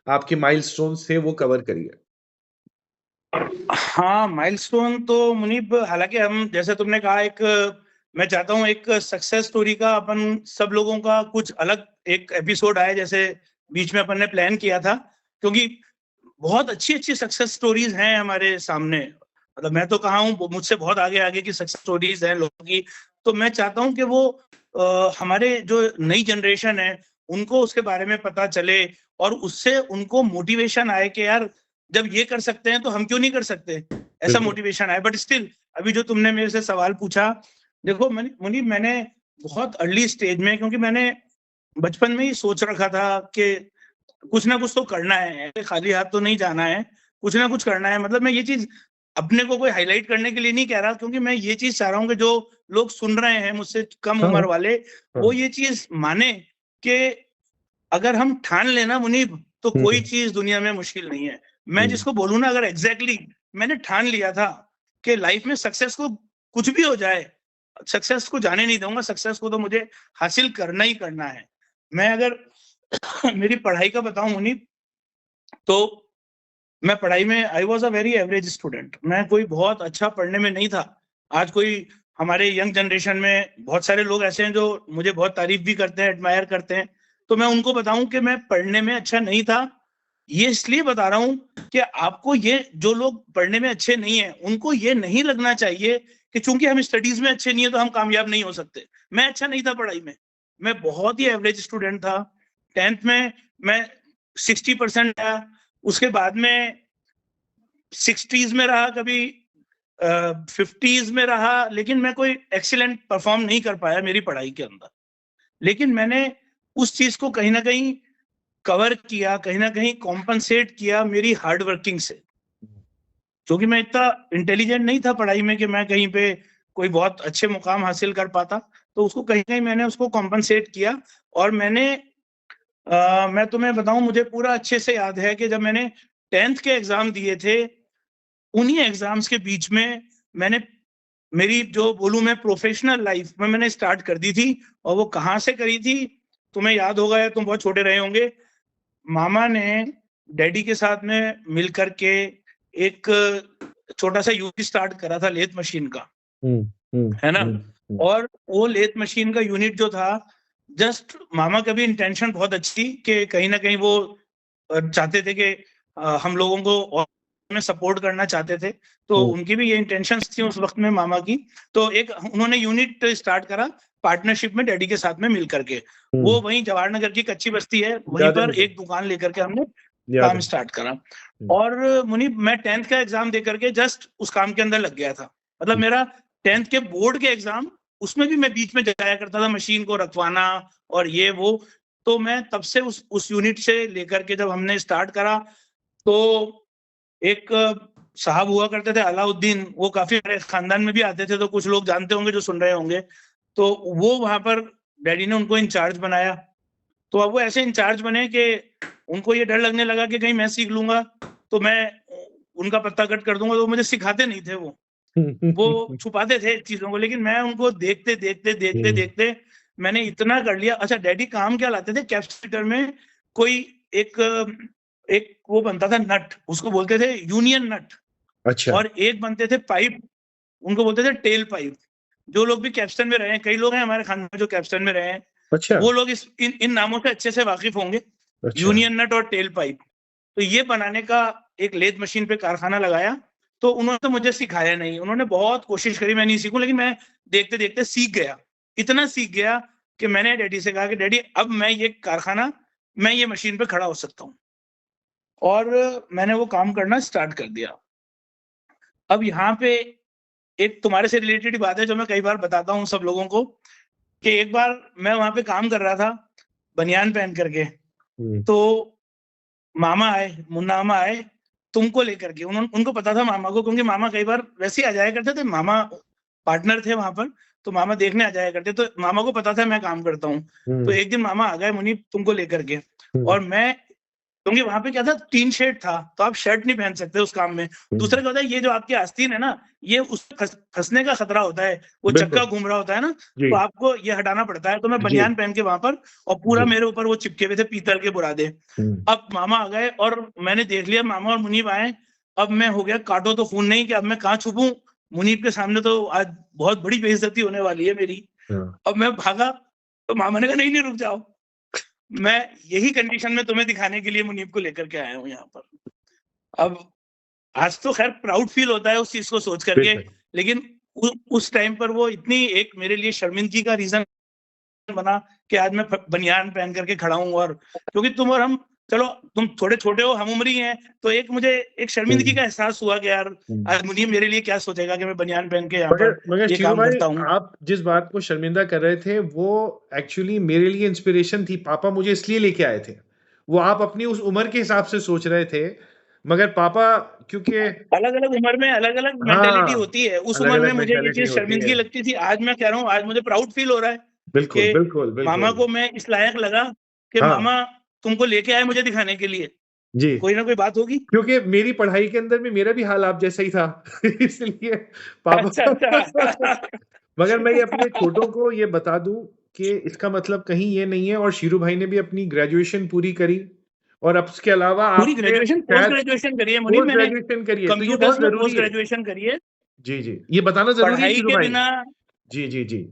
आपके माइलस्टोन्स थे वो कवर करिए। हाँ, माइलस्टोन तो मुनीब, हालांकि हम, जैसे तुमने कहा, एक, मैं चाहता हूँ एक सक्सेस स्टोरी का अपन सब लोगों का कुछ अलग एक एपिसोड आए, जैसे बीच में अपन ने प्लान किया था, क्योंकि बहुत अच्छी अच्छी सक्सेस स्टोरीज हैं हमारे सामने। मतलब मैं तो कहा हूँ मुझसे बहुत आगे आगे की सक्सेस स्टोरीज हैं लोगों की। तो मैं चाहता हूँ कि वो हमारे जो नई जनरेशन है उनको उसके बारे में पता चले, और उससे उनको मोटिवेशन आए कि यार जब ये कर सकते हैं तो हम क्यों नहीं कर सकते, ऐसा बिल्कुल। मोटिवेशन आए। बट स्टिल, अभी जो तुमने मेरे से सवाल पूछा, देखो मुनीब, मैंने बहुत अर्ली स्टेज में, क्योंकि मैंने बचपन में ही सोच रखा था कि कुछ ना कुछ तो करना है, खाली हाथ तो नहीं जाना है, कुछ ना कुछ करना है। मतलब मैं ये चीज अपने को कोई हाईलाइट करने के लिए नहीं कह रहा, क्योंकि मैं ये चीज चाह रहा हूँ कि जो लोग सुन रहे हैं मुझसे कम हाँ, उम्र वाले, हाँ। वो ये चीज माने कि अगर हम ठान लेना मुनीब, तो कोई हुँ, चीज दुनिया में मुश्किल नहीं है। मैं हुँ, जिसको बोलूँ ना, अगर एग्जैक्टली मैंने ठान लिया था कि लाइफ में सक्सेस को कुछ भी हो जाए, सक्सेस को जाने नहीं दूंगा, सक्सेस को तो मुझे हासिल करना ही करना है। मैं अगर मेरी पढ़ाई का बताऊं मुनीब, तो मैं पढ़ाई में I was a very average student. मैं कोई बहुत अच्छा पढ़ने में नहीं था। आज कोई हमारे यंग जनरेशन में बहुत सारे लोग ऐसे हैं जो मुझे बहुत तारीफ भी करते हैं, एडमायर करते हैं। तो मैं उनको बताऊं कि मैं पढ़ने में अच्छा नहीं था, ये इसलिए बता रहा हूं कि आपको, ये जो लोग पढ़ने में अच्छे नहीं है, उनको ये नहीं लगना चाहिए कि चूंकि हम स्टडीज में अच्छे नहीं है तो हम कामयाब नहीं हो सकते। मैं अच्छा नहीं था पढ़ाई में, मैं बहुत ही एवरेज स्टूडेंट था। 10th में मैं 60% आया, उसके बाद में 60s में रहा, कभी 50s में रहा, लेकिन मैं कोई एक्सीलेंट परफॉर्म नहीं कर पाया मेरी पढ़ाई के अंदर। लेकिन मैंने उस चीज को कहीं ना कहीं कवर किया, कहीं ना कहीं कॉम्पनसेट किया मेरी हार्ड वर्किंग से। क्योंकि मैं इतना इंटेलिजेंट नहीं था पढ़ाई में कि मैं कहीं पे कोई बहुत अच्छे मुकाम हासिल कर पाता, तो उसको कहीं कहीं मैंने उसको कॉम्पनसेट किया। और मैं तुम्हें बताऊं, मुझे पूरा अच्छे से याद है कि जब मैंने 10th के एग्जाम दिए थे, उन्हीं एग्जाम्स के बीच में मैंने मेरी, जो बोलूं मैं, प्रोफेशनल लाइफ में मैंने स्टार्ट कर दी थी। और वो कहाँ से करी थी, तुम्हें याद होगा या तुम बहुत छोटे रहे होंगे। मामा ने डैडी के साथ में मिल करके एक छोटा सा यूनिट स्टार्ट करा था लेथ मशीन का, हुँ, हुँ, है ना। हुँ, हुँ, और वो लेथ मशीन का यूनिट जो था, जस्ट मामा का भी इंटेंशन बहुत अच्छी थी कि कहीं ना कहीं वो चाहते थे कि हम लोगों को और में सपोर्ट करना चाहते थे। तो हुँ, उनकी भी ये इंटेंशंस थी उस वक्त में मामा की। तो एक उन्होंने यूनिट स्टार्ट करा पार्टनरशिप में डैडी के साथ में मिल करके। वो हुँ। वहीं जवाहर नगर की कच्ची बस्ती है, वहीं याद है पर मुझे, एक दुकान लेकर के हमने याद काम है। स्टार्ट करा। हुँ, और मुनीब, मैं 10th का एग्जाम दे करके जस्ट उस काम के अंदर लग गया था। मतलब हुँ, मेरा 10th के बोर्ड के एग्जाम, उसमें भी मैं बीच में जाया करता था मशीन को रखवाना और ये वो। तो मैं तब से उस यूनिट से लेकर के जब हमने स्टार्ट करा, तो एक साहब हुआ करते थे अलाउद्दीन, वो काफी हमारे खानदान में भी आते थे, तो कुछ लोग जानते होंगे जो सुन रहे होंगे। तो वो वहां पर डैडी ने उनको इंचार्ज बनाया। तो अब वो ऐसे इंचार्ज बने कि उनको ये डर लगने लगा कि कहीं मैं सीख लूंगा तो मैं उनका पत्ता कट कर दूंगा, तो मुझे सिखाते नहीं थे वो छुपाते थे चीजों को, लेकिन मैं उनको देखते देखते देखते देखते मैंने इतना कर लिया। अच्छा, डैडी काम क्या लाते थे, कैपेसिटर में कोई एक एक वो बनता था नट, उसको बोलते थे यूनियन नट। अच्छा। और एक बनते थे पाइप, उनको बोलते थे टेल पाइप। जो लोग भी कैप्स्टन में रहे हैं, कई लोग हैं हमारे खानदान में जो कैप्स्टन में रहे हैं, अच्छा। वो लोग इन नामों से अच्छे से वाकिफ होंगे, अच्छा। यूनियन नट और टेल पाइप। तो ये बनाने का एक लेथ मशीन पे कारखाना लगाया। तो उन्होंने तो मुझे सिखाया नहीं, उन्होंने बहुत कोशिश करी मैं नहीं सीखूं, लेकिन मैं देखते देखते सीख गया। इतना सीख गया कि मैंने डैडी से कहा कि डैडी अब मैं ये कारखाना, मैं ये मशीन पे खड़ा हो सकता हूँ। और मैंने वो काम करना स्टार्ट कर दिया। अब यहाँ पे एक तुम्हारे से रिलेटेड बात है जो मैं कई बार बताता हूँ सब लोगों को, कि एक बार मैं वहां पे काम कर रहा था बनियान पहन करके, तो मामा आए, मुन्ना मामा आए तुमको लेकर के। उनको पता था मामा को, क्योंकि मामा कई बार वैसे ही आ जाया करते थे, मामा पार्टनर थे वहां पर, तो मामा देखने आ जाया करते, तो मामा को पता था मैं काम करता हूँ। तो एक दिन मामा आ गए, मुनीब तुमको लेकर के, और मैं, क्योंकि वहां पे क्या था, टीन शेड था, तो आप शर्ट नहीं पहन सकते उस काम में। दूसरा क्या होता है, ये जो आपकी आस्तीन है ना, ये उस फंसने का खतरा होता है, वो चक्का घूम रहा होता है ना, तो आपको ये हटाना पड़ता है। तो मैं बनियान पहन के वहां पर, और पूरा मेरे ऊपर वो चिपके हुए थे पीतल के बुरादे। अब मामा आ गए और मैंने देख लिया मामा और मुनीब आए। अब मैं हो गया काटो तो खून नहीं, कि अब मैं कहाँ छुपूं, मुनीब के सामने तो आज बहुत बड़ी बेइज्जती होने वाली है मेरी। अब मैं भागा, तो मामा ने कहा नहीं नहीं रुक जाओ, मैं यही कंडीशन में तुम्हें दिखाने के लिए मुनीब को लेकर के आया हूँ यहाँ पर। अब आज तो खैर प्राउड फील होता है उस चीज को सोच करके, लेकिन उस टाइम पर वो इतनी एक मेरे लिए शर्मिंदगी का रीजन बना कि आज मैं बनियान पहन करके खड़ा हूँ। और क्योंकि तुम और हम, चलो तुम थोड़े छोटे हो, हम उम्री हैं, तो एक मुझे एक शर्मिंदगी का एहसास हुआ कि यार आज मुनीब मेरे लिए क्या सोचेगा कि मैं बनियान पहन के यहाँ पर ये काम करता हूँ। आप जिस बात को शर्मिंदा कर रहे थे वो एक्चुअली मेरे लिए इंस्पिरेशन थी। पापा मुझे इसलिए लेके आए थे, वो आप अपनी उस उम्र के हिसाब से सोच रहे थे, मगर पापा क्योंकि अलग अलग उम्र में अलग अलग मेंटेलिटी होती है। उस उम्र में मुझे ये चीज शर्मिंदगी लगती थी, आज मैं कह रहा हूँ आज मुझे प्राउड फील हो रहा है। बिल्कुल बिल्कुल बिल्कुल। मामा को मैं इस लायक लगा कि मामा तुमको लेके आए मुझे दिखाने के लिए, जी कोई ना कोई बात होगी। क्योंकि मेरी पढ़ाई के अंदर में मेरा भी हाल आप जैसा ही था इसलिए पापा अच्छा। मगर मैं ये अपने छोटों को ये बता दूं कि इसका मतलब कहीं ये नहीं है। और शीरू भाई ने भी अपनी ग्रेजुएशन पूरी करी, और अब इसके अलावा पूरी आपने ग्रेजुएशन पोस्ट ग्रेजुएशन करी है मुनीब, मैंने ग्रेजुएशन करी है, तो ये कंप्यूटर्स बहुत में जरूरी पोस्ट है। ग्रेजुएशन करी है। जी जी, ये बताना जरूरी है पढ़ाई शीरू के भाई। बिना, जी जी जी।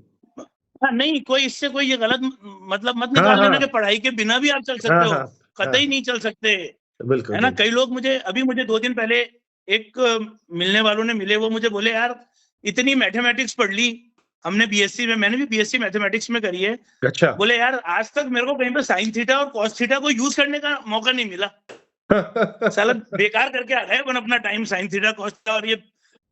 नहीं कोई इससे कोई ये गलत मतलब मत हाँ निकाल लेना कि हाँ पढ़ाई के बिना भी आप चल हाँ सकते हो, हाँ कतई हाँ, नहीं चल सकते, बिल्कुल है ना। बिल्कुल। कई लोग मुझे 2 दिन पहले एक मिलने वालों ने मिले, वो मुझे बोले यार इतनी मैथमेटिक्स पढ़ ली हमने बीएससी में, मैंने भी बीएससी मैथमेटिक्स में करी है, अच्छा बोले यार आज तक मेरे को कहीं पे साइन थीटा और कॉस थीटा को यूज करने का मौका नहीं मिला। साला बेकार करके आ गए अपन अपना time, sine theta cos theta और ये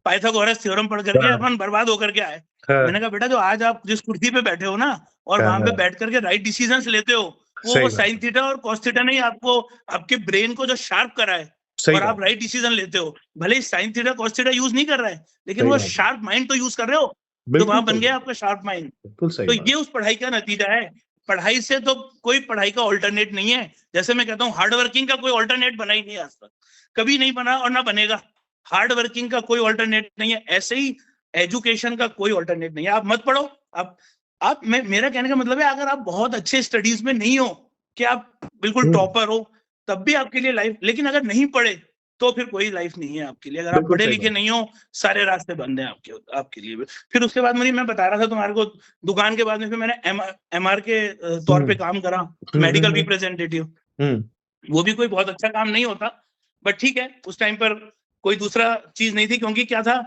पाइथागोरस थ्योरम पढ़ करके अपन बर्बाद होकर के आए। मैंने कहा बेटा जो आज आप जिस कुर्सी पे बैठे हो ना, और वहां पे बैठ करके राइट डिसीजंस लेते हो, वो साइन थीटा और कॉस थीटा नहीं, आपको आपके ब्रेन को जो शार्प करा है और आप राइट डिसीजन लेते हो। भले sine theta cos theta use नहीं कर रहा है, लेकिन वो शार्प माइंड तो यूज कर रहे हो, जो वहां बन गया आपका शार्प माइंड। तो ये उस पढ़ाई का नतीजा है। पढ़ाई से तो कोई पढ़ाई का ऑल्टरनेट नहीं है। जैसे मैं कहता हूँ हार्ड वर्किंग का कोई ऑल्टरनेट बना ही नहीं आज तक, कभी नहीं बना और ना बनेगा। हार्ड वर्किंग का कोई ऑल्टरनेट नहीं है, ऐसे ही एजुकेशन का कोई ऑल्टरनेट नहीं है। आप मत पढ़ो, आप मेरा कहने का मतलब है अगर आप बहुत अच्छे स्टडीज में नहीं हो, कि आप बिल्कुल टॉपर हो, तब भी आपके लिए लाइफ, लेकिन अगर नहीं पढ़े तो फिर कोई लाइफ नहीं है आपके लिए। अगर आप पढ़े लिखे नहीं हो, सारे रास्ते बंद हैं आपके लिए। फिर उसके बाद मैं बता रहा था तुम्हारे को, दुकान के बाद में फिर मैंने एमआर के तौर पे काम करा, मेडिकल रिप्रेजेंटेटिव। वो भी कोई बहुत अच्छा काम नहीं होता, बट ठीक है, उस टाइम पर कोई दूसरा चीज नहीं थी, क्योंकि क्या था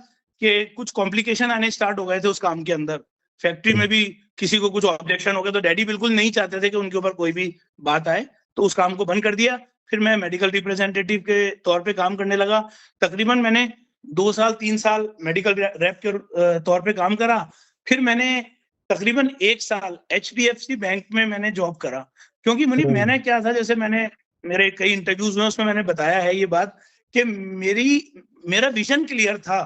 कि कुछ कॉम्प्लिकेशन आने स्टार्ट हो गए थे उस काम के अंदर। फैक्ट्री में भी किसी को कुछ ऑब्जेक्शन हो गया, तो डैडी बिल्कुल नहीं चाहते थे कि उनके ऊपर कोई भी बात आए, तो उस काम को बंद कर दिया। फिर मैं मेडिकल रिप्रेजेंटेटिव के तौर पे काम करने लगा। तकरीबन मैंने 2 साल 3 साल मेडिकल रैप के तौर पे काम करा। फिर मैंने तकरीबन 1 साल HDFC बैंक में मैंने जॉब करा। क्योंकि मुनीब हम्म। मैंने क्या था, जैसे मैंने मेरे कई इंटरव्यूज में उसमें मैंने बताया है ये बात कि मेरा विजन क्लियर था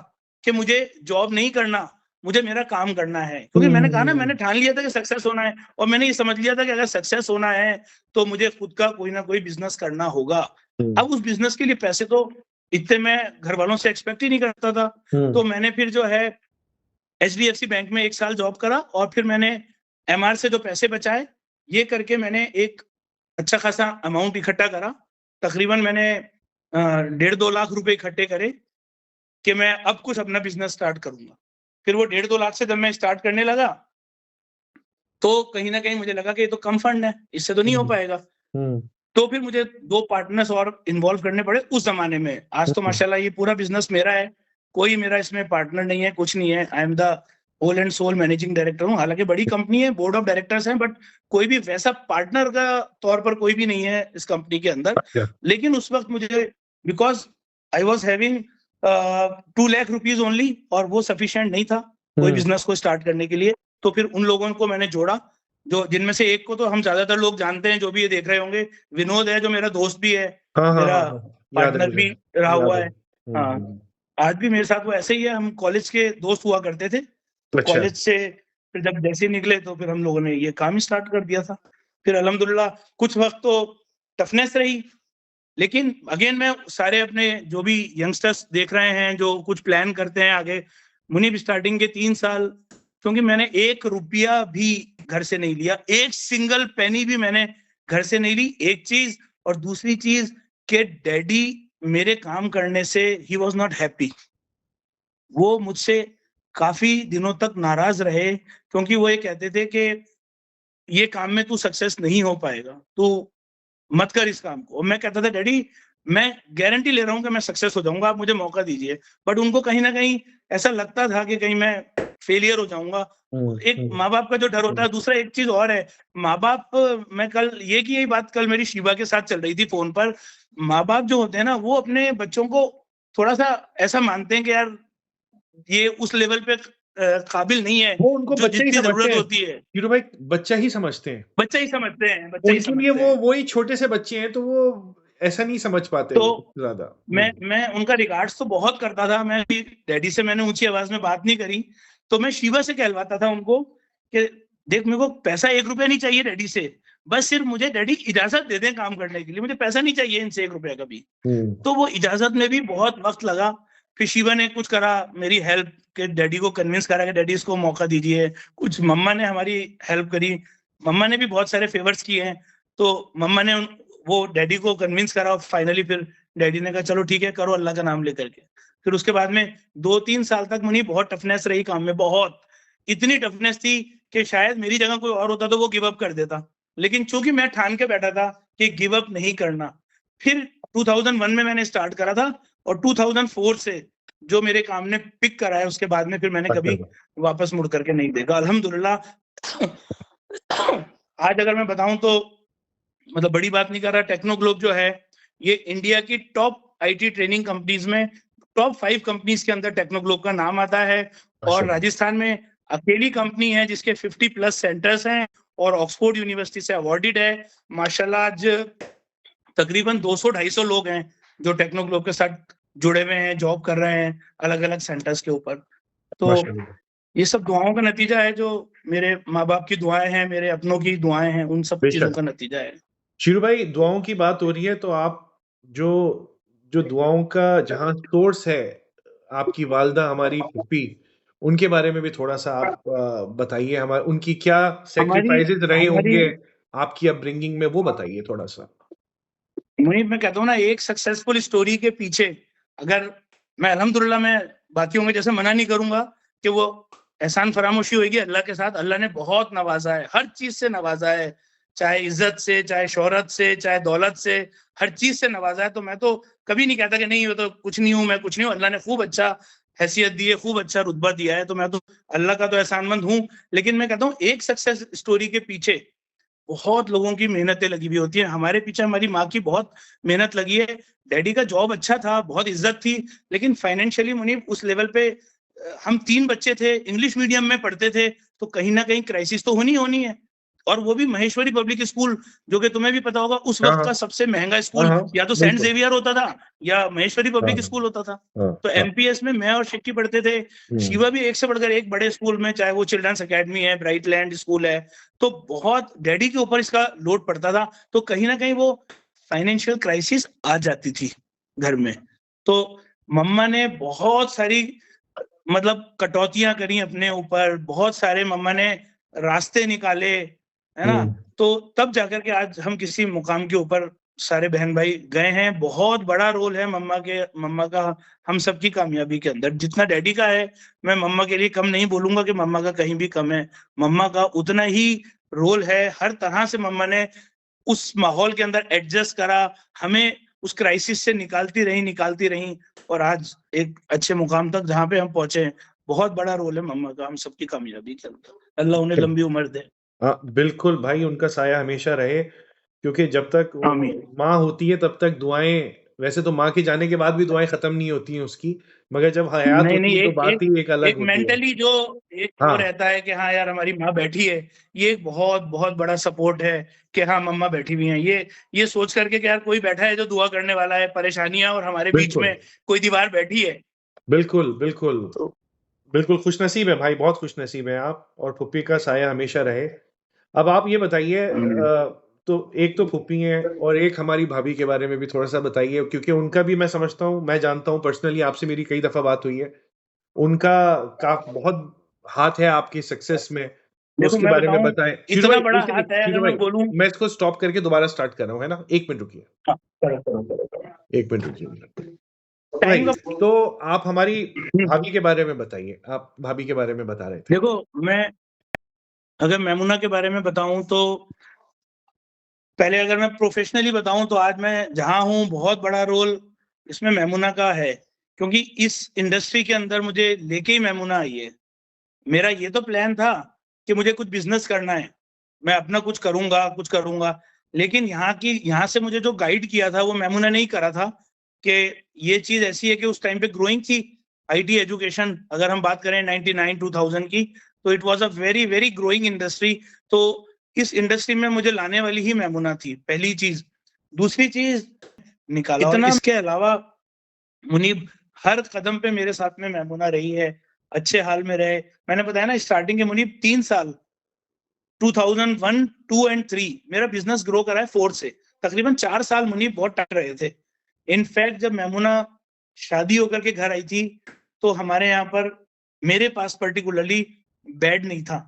कि मुझे जॉब नहीं करना, मुझे मेरा काम करना है। क्योंकि मैंने कहा ना, मैंने ठान लिया था कि सक्सेस होना है, और मैंने ये समझ लिया था कि अगर सक्सेस होना है तो मुझे खुद का कोई ना कोई बिजनेस करना होगा। अब उस बिजनेस के लिए पैसे तो इतने मैं घर वालों से एक्सपेक्ट ही नहीं करता था। तो मैंने फिर जो है HDFC बैंक में 1 साल जॉब करा, और फिर मैंने MR से जो पैसे बचाए, ये करके मैंने एक अच्छा खासा अमाउंट इकट्ठा करा। तकरीबन मैंने 1.5-2 लाख रुपए इकट्ठे करे कि मैं अब कुछ अपना बिजनेस स्टार्ट करूंगा। फिर वो 1.5-2 लाख से जब मैं स्टार्ट करने लगा, तो कहीं ना कहीं मुझे लगा कि ये तो कम फंड है, इससे तो नहीं हो पाएगा। तो फिर मुझे 2 पार्टनर्स और इन्वॉल्व करने पड़े उस जमाने में। आज तो माशाल्लाह ये पूरा बिजनेस मेरा है, कोई मेरा इसमें पार्टनर नहीं है, कुछ नहीं है। I am the whole and sole managing director हूँ। हालांकि बड़ी कंपनी है, बोर्ड ऑफ डायरेक्टर्स हैं, बट कोई भी वैसा पार्टनर का तौर पर कोई भी नहीं है इस कंपनी के अंदर। लेकिन उस वक्त मुझे, because I was having 2 lakh rupees only, और वो सफिशिएंट नहीं था कोई बिजनेस को स्टार्ट करने के लिए। तो फिर उन लोगों को मैंने जोड़ा, जो जिनमें से एक को तो हम ज्यादातर लोग जानते हैं, जो भी ये देख रहे होंगे, विनोद है, जो मेरा दोस्त भी है, मेरा याद है पार्टनर मुझे, भी रहा याद हुआ है। है। हाँ, आज भी मेरे साथ वो ऐसे ही है, हम कॉलेज के दोस्त हुआ करते थे। तो अच्छा। कॉलेज से फिर जब जैसे निकले तो फिर हम लोगों ने ये काम स्टार्ट कर दिया था। फिर अल्हम्दुलिल्लाह कुछ वक्त तो टफनेस रही, लेकिन अगेन मैं सारे अपने जो भी यंगस्टर्स देख रहे हैं जो कुछ प्लान करते हैं आगे, मुनीब स्टार्टिंग के 3 साल, क्योंकि मैंने 1 रुपया भी घर से नहीं लिया, एक सिंगल पेनी भी मैंने घर से नहीं ली, एक चीज। और दूसरी चीज कि डैडी मेरे काम करने से ही वॉज नॉट हैप्पी। वो मुझसे काफी दिनों तक नाराज रहे, क्योंकि वो ये कहते थे कि ये काम में तू सक्सेस नहीं हो पाएगा, तू मत कर इस काम को। और मैं कहता था डैडी मैं गारंटी ले रहा हूँ कि मैं सक्सेस हो जाऊंगा, आप मुझे मौका दीजिए। बट उनको कहीं ना कहीं ऐसा लगता था कि कहीं मैं फेलियर हो जाऊंगा। एक माँ बाप का जो डर होता है। दूसरा एक चीज और है, माँ बाप, मैं कल ये की यही बात कल मेरी शिवा के साथ चल रही थी फोन पर। माँ बाप जो होते हैं ना, वो अपने बच्चों को थोड़ा सा ऐसा मानते हैं कि यार ये उस लेवल पे काबिल नहीं है, वो उनको जो बच्चे ही जितनी समझते जरूरत हैं होती है। हीरो भाई, बच्चा ही समझते हैं, बच्चे ही समझते हैं, बच्चे ही उनके लिए समझते वो हैं। वही छोटे से बच्चे हैं, तो वो ऐसा नहीं समझ पाते तो ज्यादा। मैं उनका रिगार्ड्स तो बहुत करता था। मैं भी डैडी से मैंने ऊंची आवाज में बात नहीं करी, तो मैं शिवा से कहलवाता था उनको कि देख मेरे को पैसा 1 रुपया नहीं चाहिए डैडी से, बस सिर्फ मुझे डैडी इजाजत दे दें काम करने के लिए, मुझे पैसा नहीं चाहिए इनसे 1 रुपया का भी। तो वो इजाजत में भी बहुत वक्त लगा। फिर शिवा ने कुछ करा मेरी हेल्प, के डैडी को कन्विंस करा कि डैडी इसको मौका दीजिए। कुछ मम्मा ने हमारी हेल्प करी, मम्मा ने भी बहुत सारे फेवर्स किए हैं। तो मम्मा ने वो डैडी को कन्विंस करा, और फाइनली फिर डैडी ने कहा चलो ठीक है करो अल्लाह का नाम लेकर के। फिर उसके बाद में 2-3 साल तक मुझे बहुत टफनेस रही काम में, बहुत इतनी टफनेस थी कि शायद मेरी जगह कोई और होता तो वो गिव अप कर देता। लेकिन चूंकि मैं ठान के बैठा था कि गिव अप नहीं करना, फिर 2001 में मैंने स्टार्ट करा था, और 2004 से जो मेरे काम ने पिक करा है, उसके बाद में फिर मैंने कभी वापस मुड़ करके नहीं देखा अल्हम्दुलिल्लाह। आज अगर मैं बताऊं तो मतलब बड़ी बात नहीं कर रहा, टेक्नो ग्लोब जो है ये इंडिया की टॉप IT ट्रेनिंग कंपनीज में, टॉप 5 कंपनीज के अंदर टेक्नो ग्लोब का नाम आता है। और राजस्थान में अकेली कंपनी है जिसके 50+ सेंटर्स हैं, और ऑक्सफोर्ड यूनिवर्सिटी से अवॉर्डेड है। माशाल्लाह आज तकरीबन 200-250 लोग हैं जो टेक्नो ग्लोब के साथ जुड़े हुए हैं, जॉब कर रहे हैं अलग अलग सेंटर्स के ऊपर। तो ये सब दुआओं का नतीजा है, जो मेरे माँ बाप की दुआएं हैं, मेरे अपनों की दुआएं हैं, उन सब चीजों का नतीजा है। शीरू भाई, दुआओं की बात हो रही है तो आप जो जो दुआओं का जहां सोर्स है, आपकी वालदा हमारी फूफी, उनके बारे में भी थोड़ा सा आप बताइए। हमारे उनकी क्या सैक्रिफाइसेस रहे होंगे आपकी अपब्रिंगिंग में, वो बताइए थोड़ा सा। मैं कहता हूँ ना, एक सक्सेसफुल स्टोरी के पीछे अगर मैं अल्हम्दुलिल्लाह मैं बाकियों में जैसे मना नहीं करूंगा कि वो एहसान फरामोशी होगी अल्लाह के साथ। अल्लाह ने बहुत नवाजा है, हर चीज से नवाजा है, चाहे इज्जत से, चाहे शोहरत से, चाहे दौलत से, हर चीज से नवाजा है। तो मैं तो कभी नहीं कहता कि नहीं वो तो कुछ नहीं हूं, मैं कुछ नहीं हूं। अल्लाह ने खूब अच्छा हैसियत दी है, खूब अच्छा रुतबा दिया है, तो मैं तो अल्लाह का तो एहसानमंद हूं। लेकिन मैं कहता हूँ एक सक्सेस स्टोरी के पीछे बहुत लोगों की मेहनतें लगी हुई होती है। हमारे पीछे हमारी माँ की बहुत मेहनत लगी है। डैडी का जॉब अच्छा था, बहुत इज्जत थी, लेकिन फाइनेंशियली मुनीब उस लेवल पे हम 3 बच्चे थे, इंग्लिश मीडियम में पढ़ते थे, तो कहीं ना कहीं क्राइसिस तो होनी है। और वो भी महेश्वरी पब्लिक स्कूल, जो कि तुम्हें भी पता होगा उस हाँ वक्त हाँ का सबसे महंगा हाँ स्कूल हाँ या तो सेंट बिल्कुल जेवियर होता था या महेश्वरी हाँ पब्लिक स्कूल होता था। हाँ तो हाँ एमपीएस में मैं और शिक्की पढ़ते थे, शिवा भी एक से बढ़कर एक बड़े स्कूल में, चाहे वो चिल्ड्रंस एकेडमी है, ब्राइटलैंड स्कूल है, तो बहुत डैडी के ऊपर इसका लोड पड़ता था। तो कहीं ना कहीं वो फाइनेंशियल क्राइसिस आ जाती थी घर में। तो मम्मा ने बहुत सारी मतलब कटौतियां करी अपने ऊपर, बहुत सारे मम्मा ने रास्ते निकाले, है ना। तो तब जाकर के आज हम किसी मुकाम के ऊपर सारे बहन भाई गए हैं। बहुत बड़ा रोल है मम्मा का हम सबकी कामयाबी के अंदर। जितना डैडी का है, मैं मम्मा के लिए कम नहीं बोलूंगा कि मम्मा का कहीं भी कम है। मम्मा का उतना ही रोल है। हर तरह से मम्मा ने उस माहौल के अंदर एडजस्ट करा, हमें उस क्राइसिस से निकालती रही और आज एक अच्छे मुकाम तक जहाँ पे हम पहुंचे हैं। बहुत बड़ा रोल है मम्मा का हम सबकी कामयाबी के अंदर। अल्लाह उन्हें लंबी उम्र दे। हाँ बिल्कुल भाई, उनका साया हमेशा रहे, क्योंकि जब तक आमीन। माँ होती है तब तक दुआएं, वैसे तो माँ के जाने के बाद भी दुआएं खत्म नहीं होती हैं उसकी, मगर जब हयात नहीं नहीं, होती है तो एक बात एक ही एक अलग एक होती है। मेंटली जो एक वो हाँ रहता है कि हाँ यार हमारी माँ बैठी है, ये एक बहुत बहुत बड़ा सपोर्ट है कि हाँ मम्मा बैठी हुई हैं। ये सोच करके कि यार कोई बैठा है जो दुआ करने वाला है, परेशानियां और हमारे बीच बिल्कुल में कोई दीवार बैठी है। बिल्कुल बिल्कुल तो बिल्कुल, खुशनसीब है भाई, बहुत खुशनसीब हैं आप, और फुप्पी का साया हमेशा रहे। अब आप ये बताइए, तो एक तो फुप्पी हैं और एक हमारी भाभी के बारे में भी थोड़ा-सा बताइए, क्योंकि उनका भी मैं समझता हूँ, मैं जानता हूँ पर्सनली, आपसे मेरी कई दफ़ा बात हुई है। उनका का बहुत हाथ है आपकी सक्सेस में, तो देखो उसके मैं बारे में बताऊं, बताएँ। शीरू इतना भाई, बड़ा 1 सेकंड, हाथ है शीरू अगर मैं भाई, बोलूं। मैं इसको स्टॉप करके दोबारा स्टार्ट कर रहा हूँ, है ना? 1 मिनट रुकिए, हाँ, करो। 1 मिनट रुकिए। टाइम राइट, का। तो आप हमारी भाभी के बारे में बताइए। आप भाभी के बारे में बता रहे थे। देखो मैं अगर मैमुना के बारे में बताऊं तो पहले अगर मैं प्रोफेशनली बताऊं तो आज मैं जहां हूं बहुत बड़ा रोल इसमें मैमुना का है, क्योंकि इस इंडस्ट्री के अंदर मुझे लेके ही मैमुना आई है। मेरा ये तो प्लान था कि मुझे कुछ बिजनेस करना है, मैं अपना कुछ करूंगा, लेकिन यहाँ से मुझे जो गाइड किया था वो मैमुना ने ही करा था कि ये चीज ऐसी है कि उस टाइम पे ग्रोइंग थी आईटी एजुकेशन। अगर हम बात करें 99 2000 की, तो it was a very very growing industry. तो इस इंडस्ट्री में मुझे लाने वाली ही मैमुना थी, पहली चीज। दूसरी चीज निकाला, और इसके अलावा मुनीब हर कदम पे मेरे साथ में मैमुना रही है, अच्छे हाल में रहे। मैंने बताया ना स्टार्टिंग के मुनीब 3 साल 2001 2 एंड 3 मेरा बिजनेस ग्रो करा है 4 से। तकरीबन 4 साल मुनीब बहुत टक रहे थे। इनफैक्ट जब मैमुना शादी होकर के घर आई थी तो हमारे यहाँ पर मेरे पास पर्टिकुलरली बेड नहीं था,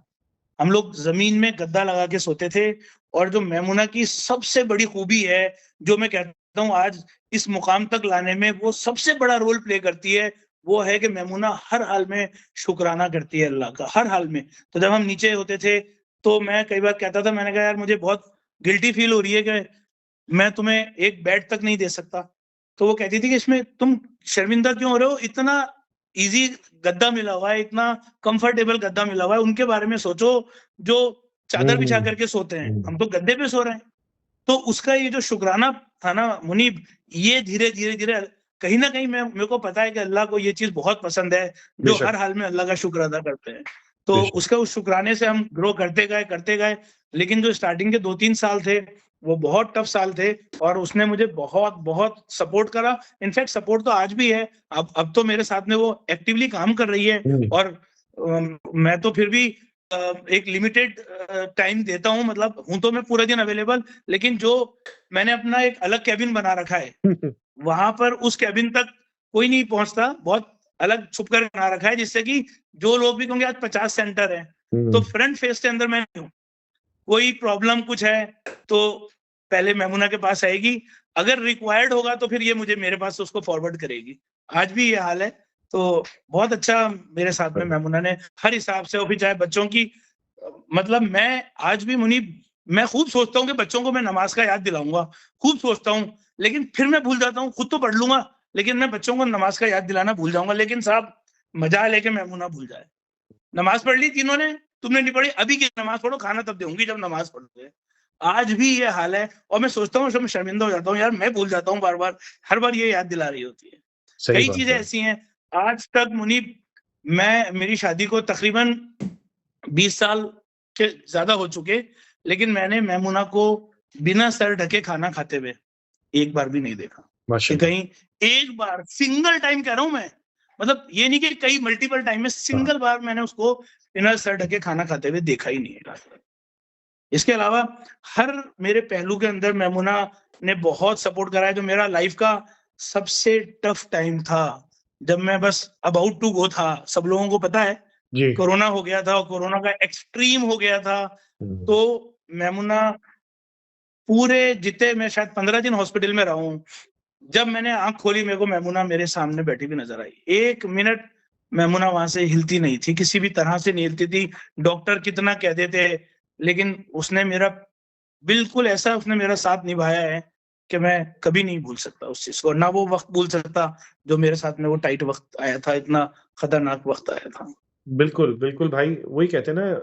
हम लोग जमीन में गद्दा लगा के सोते थे। और जो मैमुना की सबसे बड़ी खूबी है, जो मैं कहता हूँ आज इस मुकाम तक लाने में वो सबसे बड़ा रोल प्ले करती है, वो है कि मैमुना हर हाल में शुक्राना करती है अल्लाह का, हर हाल में। तो जब हम नीचे होते थे तो मैं कई बार कहता था, मैंने कहा यार मुझे बहुत गिल्टी फील हो रही है कि मैं तुम्हें एक बेड तक नहीं दे सकता। तो वो कहती थी कि इसमें तुम शर्मिंदा क्यों हो रहे हो, इतना इजी गद्दा मिला हुआ है, इतना कंफर्टेबल गद्दा मिला हुआ है, उनके बारे में सोचो जो चादर बिछा करके सोते हैं, हम तो गद्दे पे सो रहे हैं। तो उसका ये जो शुक्राना था ना मुनीब, ये धीरे धीरे धीरे कहीं ना कहीं मेरे को पता है कि अल्लाह को ये चीज बहुत पसंद है, जो बेशक, हर हाल में अल्लाह का शुक्र अदा करते हैं। तो बेशक। उसका उस शुक्राने से हम ग्रो करते गए। लेकिन जो स्टार्टिंग के 2-3 साल थे वो बहुत टफ साल थे, और उसने मुझे बहुत बहुत सपोर्ट करा। इनफैक्ट सपोर्ट तो आज भी है। अब तो मेरे साथ में वो एक्टिवली काम कर रही है, हुँ। और मैं तो फिर भी एक लिमिटेड टाइम देता हूँ, मतलब हूं तो मैं पूरे दिन अवेलेबल, लेकिन जो मैंने अपना एक अलग कैबिन बना रखा है वहां पर उस कैबिन तक कोई नहीं पहुंचता, बहुत अलग छुप कर बना रखा है, जिससे कि जो लोग भी कहोगे आज 50 सेंटर है तो फ्रंट फेस के अंदर मैं नहीं हूँ। कोई प्रॉब्लम कुछ है तो पहले मैमुना के पास आएगी, अगर रिक्वायर्ड होगा तो फिर ये मुझे मेरे पास उसको फॉरवर्ड करेगी। आज भी ये हाल है। तो बहुत अच्छा मेरे साथ में मैमुना ने हर हिसाब से, वो भी चाहे बच्चों की, मतलब मैं आज भी मुनीब मैं खूब सोचता हूँ कि बच्चों को मैं नमाज का याद दिलाऊंगा, खूब सोचता हूँ, लेकिन फिर मैं भूल जाता हूँ। खुद तो पढ़ लूंगा लेकिन मैं बच्चों को नमाज का याद दिलाना भूल जाऊंगा। लेकिन साहब मजा लेके मैमुना भूल जाए। नमाज पढ़ ली तीनों ने, तुमने नहीं पढ़ी, अभी की नमाज पढ़ो, खाना तब दूंगी जब नमाज पढ़ोगे। आज भी ये हाल है, और मैं सोचता हूँ, मैं शर्मिंदा हो जाता हूँ यार, मैं भूल जाता हूँ बार बार, हर बार ये याद दिला रही होती है। सही कई बात चीजें है। ऐसी हैं। आज तक मुनीब मेरी शादी को तकरीबन 20 साल के ज्यादा हो चुके, लेकिन मैंने मैमुना को बिना सर ढके खाना खाते हुए एक बार भी नहीं देखा कि माशाल्लाह। कहीं एक बार सिंगल टाइम कह रहा हूं मैं, मतलब ये नहीं कि कई मल्टीपल टाइम में, सिंगल बार मैंने उसको बिना सर ढके खाना खाते हुए देखा ही नहीं है। इसके अलावा हर मेरे पहलू के अंदर मैमुना ने बहुत सपोर्ट करा है। जो मेरा लाइफ का सबसे टफ टाइम था, जब मैं बस अबाउट टू गो था, सब लोगों को पता है जी। कोरोना हो गया था और कोरोना का एक्सट्रीम हो गया था, तो मैमुना पूरे जितने, मैं शायद 15 दिन हॉस्पिटल में रहा हूं, जब मैंने आंख खोली मेरे को मैमुना मेरे सामने बैठी भी नजर आई। एक मिनट मैमुना वहां से हिलती नहीं थी, किसी भी तरह से नहीं हिलती थी। डॉक्टर कितना कह देते, लेकिन उसने मेरा बिल्कुल ऐसा उसने मेरा साथ निभाया है कि मैं कभी नहीं भूल सकता उस चीज को, ना वो वक्त भूल सकता जो मेरे साथ में वो टाइट वक्त आया था, इतना खतरनाक वक्त आया था। बिल्कुल, बिल्कुल भाई, वही कहते हैं ना,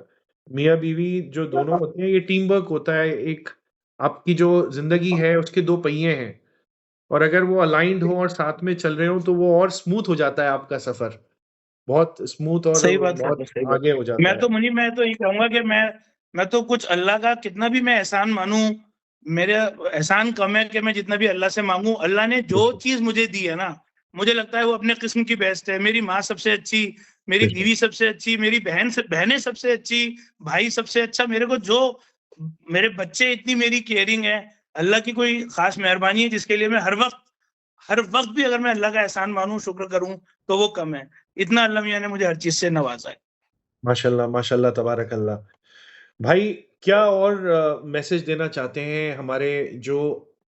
मियाँ-बीवी जो दोनों होते हैं, ये टीम वर्क होता है। एक आपकी जो ज़िंदगी है, उसके 2 पहिए हैं, और अगर वो अलाइन्ड हो और साथ में चल रहे हों, तो वो और स्मूथ हो जाता है आपका सफ़र। बहुत स्मूथ और सही बात बहुत है, सही बात। आगे हो जाता मैं है। तो मुनीब, मैं तो ये कहूंगा कि मैं तो कुछ अल्लाह का कितना भी मैं एहसान मानूं, मेरे एहसान कम है कि मैं जितना भी अल्लाह से मांगू, अल्लाह ने जो बिल्कुल, चीज मुझे दी है ना, मुझे लगता है वो अपने किस्म की बेस्ट है। मेरी माँ सबसे अच्छी, मेरी बेशक, बीवी सबसे अच्छी, मेरी बहनें सबसे अच्छी, भाई सबसे अच्छा, मेरे को जो मेरे बच्चे, इतनी मेरी केयरिंग है। अल्लाह की कोई खास मेहरबानी है जिसके लिए मैं हर वक्त भी अगर मैं अल्लाह का एहसान मानूं, शुक्र करूं, तो वो कम है। इतना अल्लाह मियां ने मुझे हर चीज से नवाजा है। माशाल्लाह, माशाल्लाह, तबारक अल्लाह। भाई, क्या और मैसेज देना चाहते हैं हमारे जो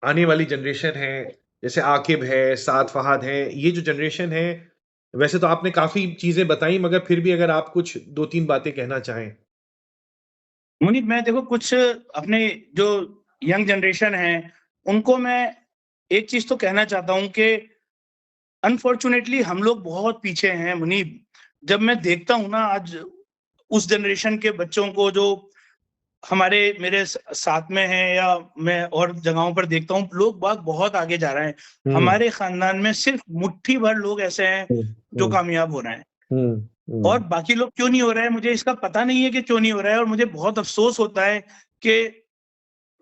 आने वाली जनरेशन है, जैसे आकिब है, साद फहाद हैं, ये जो जनरेशन है, वैसे तो आपने काफ़ी चीज़ें बताई, मगर फिर भी अगर आप कुछ 2-3 बातें कहना चाहें? मुनीब, मैं देखो कुछ अपने जो यंग जनरेशन है, उनको मैं एक चीज तो कहना चाहता हूं कि अनफॉर्चुनेटली हम लोग बहुत पीछे हैं मुनीब। जब मैं देखता हूं ना आज उस जनरेशन के बच्चों को जो हमारे मेरे साथ में हैं, या मैं और जगहों पर देखता हूँ, लोग बाग बहुत आगे जा रहे हैं। हुँ, हमारे खानदान में सिर्फ मुट्ठी भर लोग ऐसे हैं हुँ, जो हुँ, कामयाब हो रहे हैं, हुँ, और हुँ। बाकी लोग क्यों नहीं हो रहे हैं मुझे इसका पता नहीं है कि क्यों नहीं हो रहा है। और मुझे बहुत अफसोस होता है कि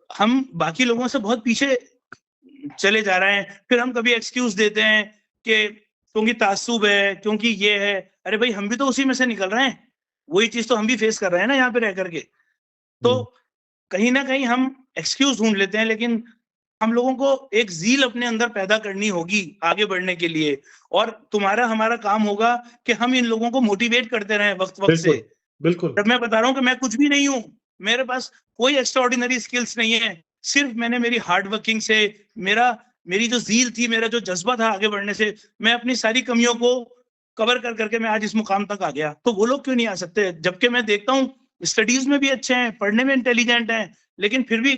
हम बाकी लोगों से बहुत पीछे चले जा रहे हैं। फिर हम कभी एक्सक्यूज देते हैं कि क्योंकि तासुब है, क्योंकि ये है। अरे भाई, हम भी तो उसी में से निकल रहे हैं, वही चीज तो हम भी फेस कर रहे हैं ना यहाँ पे रह करके। तो हुँ, कहीं ना कहीं हम एक्सक्यूज ढूंढ लेते हैं, लेकिन हम लोगों को एक ज़ील अपने अंदर पैदा करनी होगी आगे बढ़ने के लिए। और तुम्हारा हमारा काम होगा कि हम इन लोगों को मोटिवेट करते रहें वक्त वक्त से। बिल्कुल, बिल्कुल। जब मैं बता रहा हूँ कि मैं कुछ भी नहीं हूँ, मेरे पास कोई एक्स्ट्रा ऑर्डिनरी स्किल्स नहीं है, सिर्फ मैंने मेरी हार्ड वर्किंग से, मेरा मेरी जो ज़ील थी, मेरा जो जज्बा था आगे बढ़ने से, मैं अपनी सारी कमियों को कवर कर करके मैं आज इस मुकाम तक आ गया। तो वो लोग क्यों नहीं आ सकते? जबकि मैं देखता हूँ स्टडीज में भी अच्छे हैं, पढ़ने में इंटेलिजेंट हैं, लेकिन फिर भी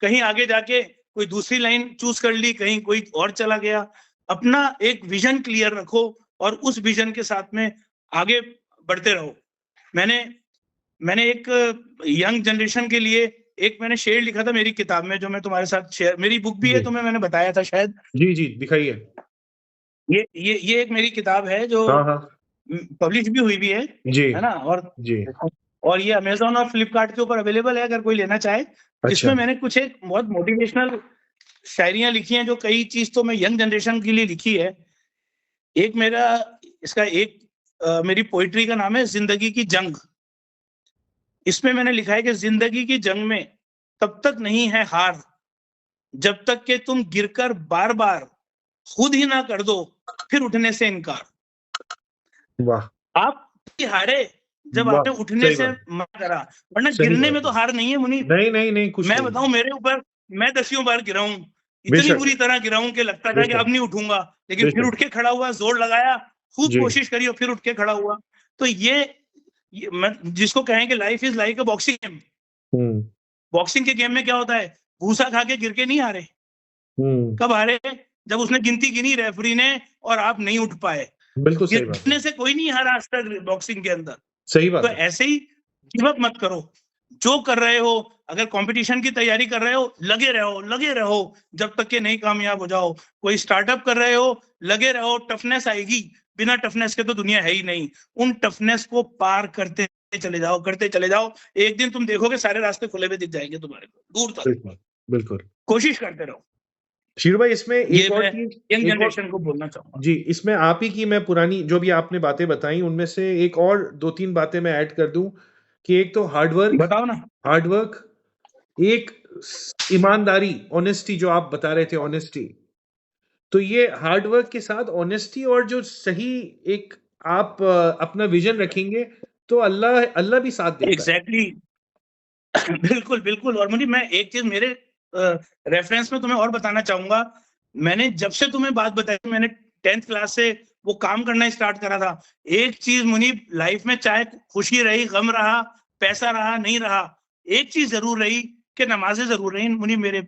कहीं आगे जाके कोई दूसरी लाइन चूज कर ली, कहीं कोई और चला गया। अपना एक विजन क्लियर रखो और उस विजन के साथ में आगे बढ़ते रहो। मैंने मैंने एक यंग जनरेशन के लिए एक मैंने शेर लिखा था मेरी किताब में, जो मैं तुम्हारे साथ शेयर, मेरी बुक भी है, जी। तुम्हें मैंने बताया था शायद। जी, जी, दिखाइए। ये एक मेरी किताब है जो हाँ, हाँ। पब्लिश भी हुई भी जी, है ना? जी। और ये अमेज़न और फ्लिपकार्ट के ऊपर अवेलेबल है अगर कोई लेना चाहे। अच्छा। इसमें मैंने कुछ एक बहुत मोटिवेशनल शायरियाँ लिखी हैं, जो कई चीज़ तो मैं यंग जनरेशन के लिए लिखी है। एक मेरा इसका एक मेरी पोएट्री का नाम है ज़िंदगी की जंग। इसमें मैंने लिखा है कि ज़िंदगी की जंग में तब तक नहीं है हार, जब तक कि तुम गिरकर बार-बार खुद ही ना कर दो फिर उठने से इनकार। वाह! आप ही हारे जब वाह! आपने उठने सही से बात, मना करा, वरना सही गिरने बात में तो है। हार नहीं है मुनीब। नहीं, नहीं, नहीं, कुछ मैं नहीं है। बताऊं मेरे ऊपर, मैं दसियों बार गिरा हूं, इतनी बेशक, बुरी तरह गिरा हूं कि लगता था कि बेशक, अब नहीं उठूंगा, लेकिन फिर बेशक। उठ के खड़ा हुआ, जोर लगाया, खूब जी। कोशिश करी और फिर उठ के खड़ा हुआ। तो ये मैं जिसको कहें कि life is like a boxing game. Hmm, boxing के गेम में क्या होता है? घूसा खा के गिर के नहीं हारे। हुँ। कब हारे? जब उसने गिनती गिनी रेफरी ने और आप नहीं उठ पाए। बिल्कुल सही बात है। गिरने से कोई नहीं हारा आज तक बॉक्सिंग के अंदर। सही तो बात है। ऐसे ही गिव अप मत करो। जो कर रहे हो, अगर कंपटीशन की तैयारी कर रहे हो, लगे रहो जब तक कि नहीं कामयाब हो जाओ। कोई स्टार्टअप कर रहे हो, लगे रहो, टफनेस आएगी। बिना टफनेस के तो दुनिया है ही नहीं। उन टफनेस को पार करते करते चले जाओ, एक दिन तुम देखोगे सारे रास्ते खुले हुए दिख जाएंगे तुम्हारे को दूर तक। बिल्कुल, बिल्कुल। कोशिश करते रहो। शीरू भाई इसमें ये एक और मैं चीज़ यंग एक और जनरेशन को बोलना चाहूंगा। जी, इसमें आप ही की मैं पुरानी जो भी आपने बातें बताई उनमें से एक और 2-3 बातें मैं ऐड कर दूँ कि एक तो बताओ ना। हार्ड वर्क, एक ईमानदारी, ऑनेस्टी जो आप बता रहे थे ऑनेस्टी। तो ये हार्ड वर्क के साथ ऑनेस्टी और जो सही एक आप अपना विज़न रखेंगे तो अल्लाह अल्लाह भी साथ देता है। एग्जैक्टली बिल्कुल, बिल्कुल। और मुझे मैं एक चीज़ मेरे रेफरेंस में तुम्हें और बताना चाहूँगा। मैंने जब से तुम्हें बात बताई, मैंने 10th क्लास से वो काम करना स्टार्ट करा था। एक चीज़ मुनीब लाइफ में चाहे खुशी रही, गम रहा, पैसा रहा, नहीं रहा, एक चीज़ ज़रूर रही कि नमाज़ें ज़रूर रही मुनीब मेरे।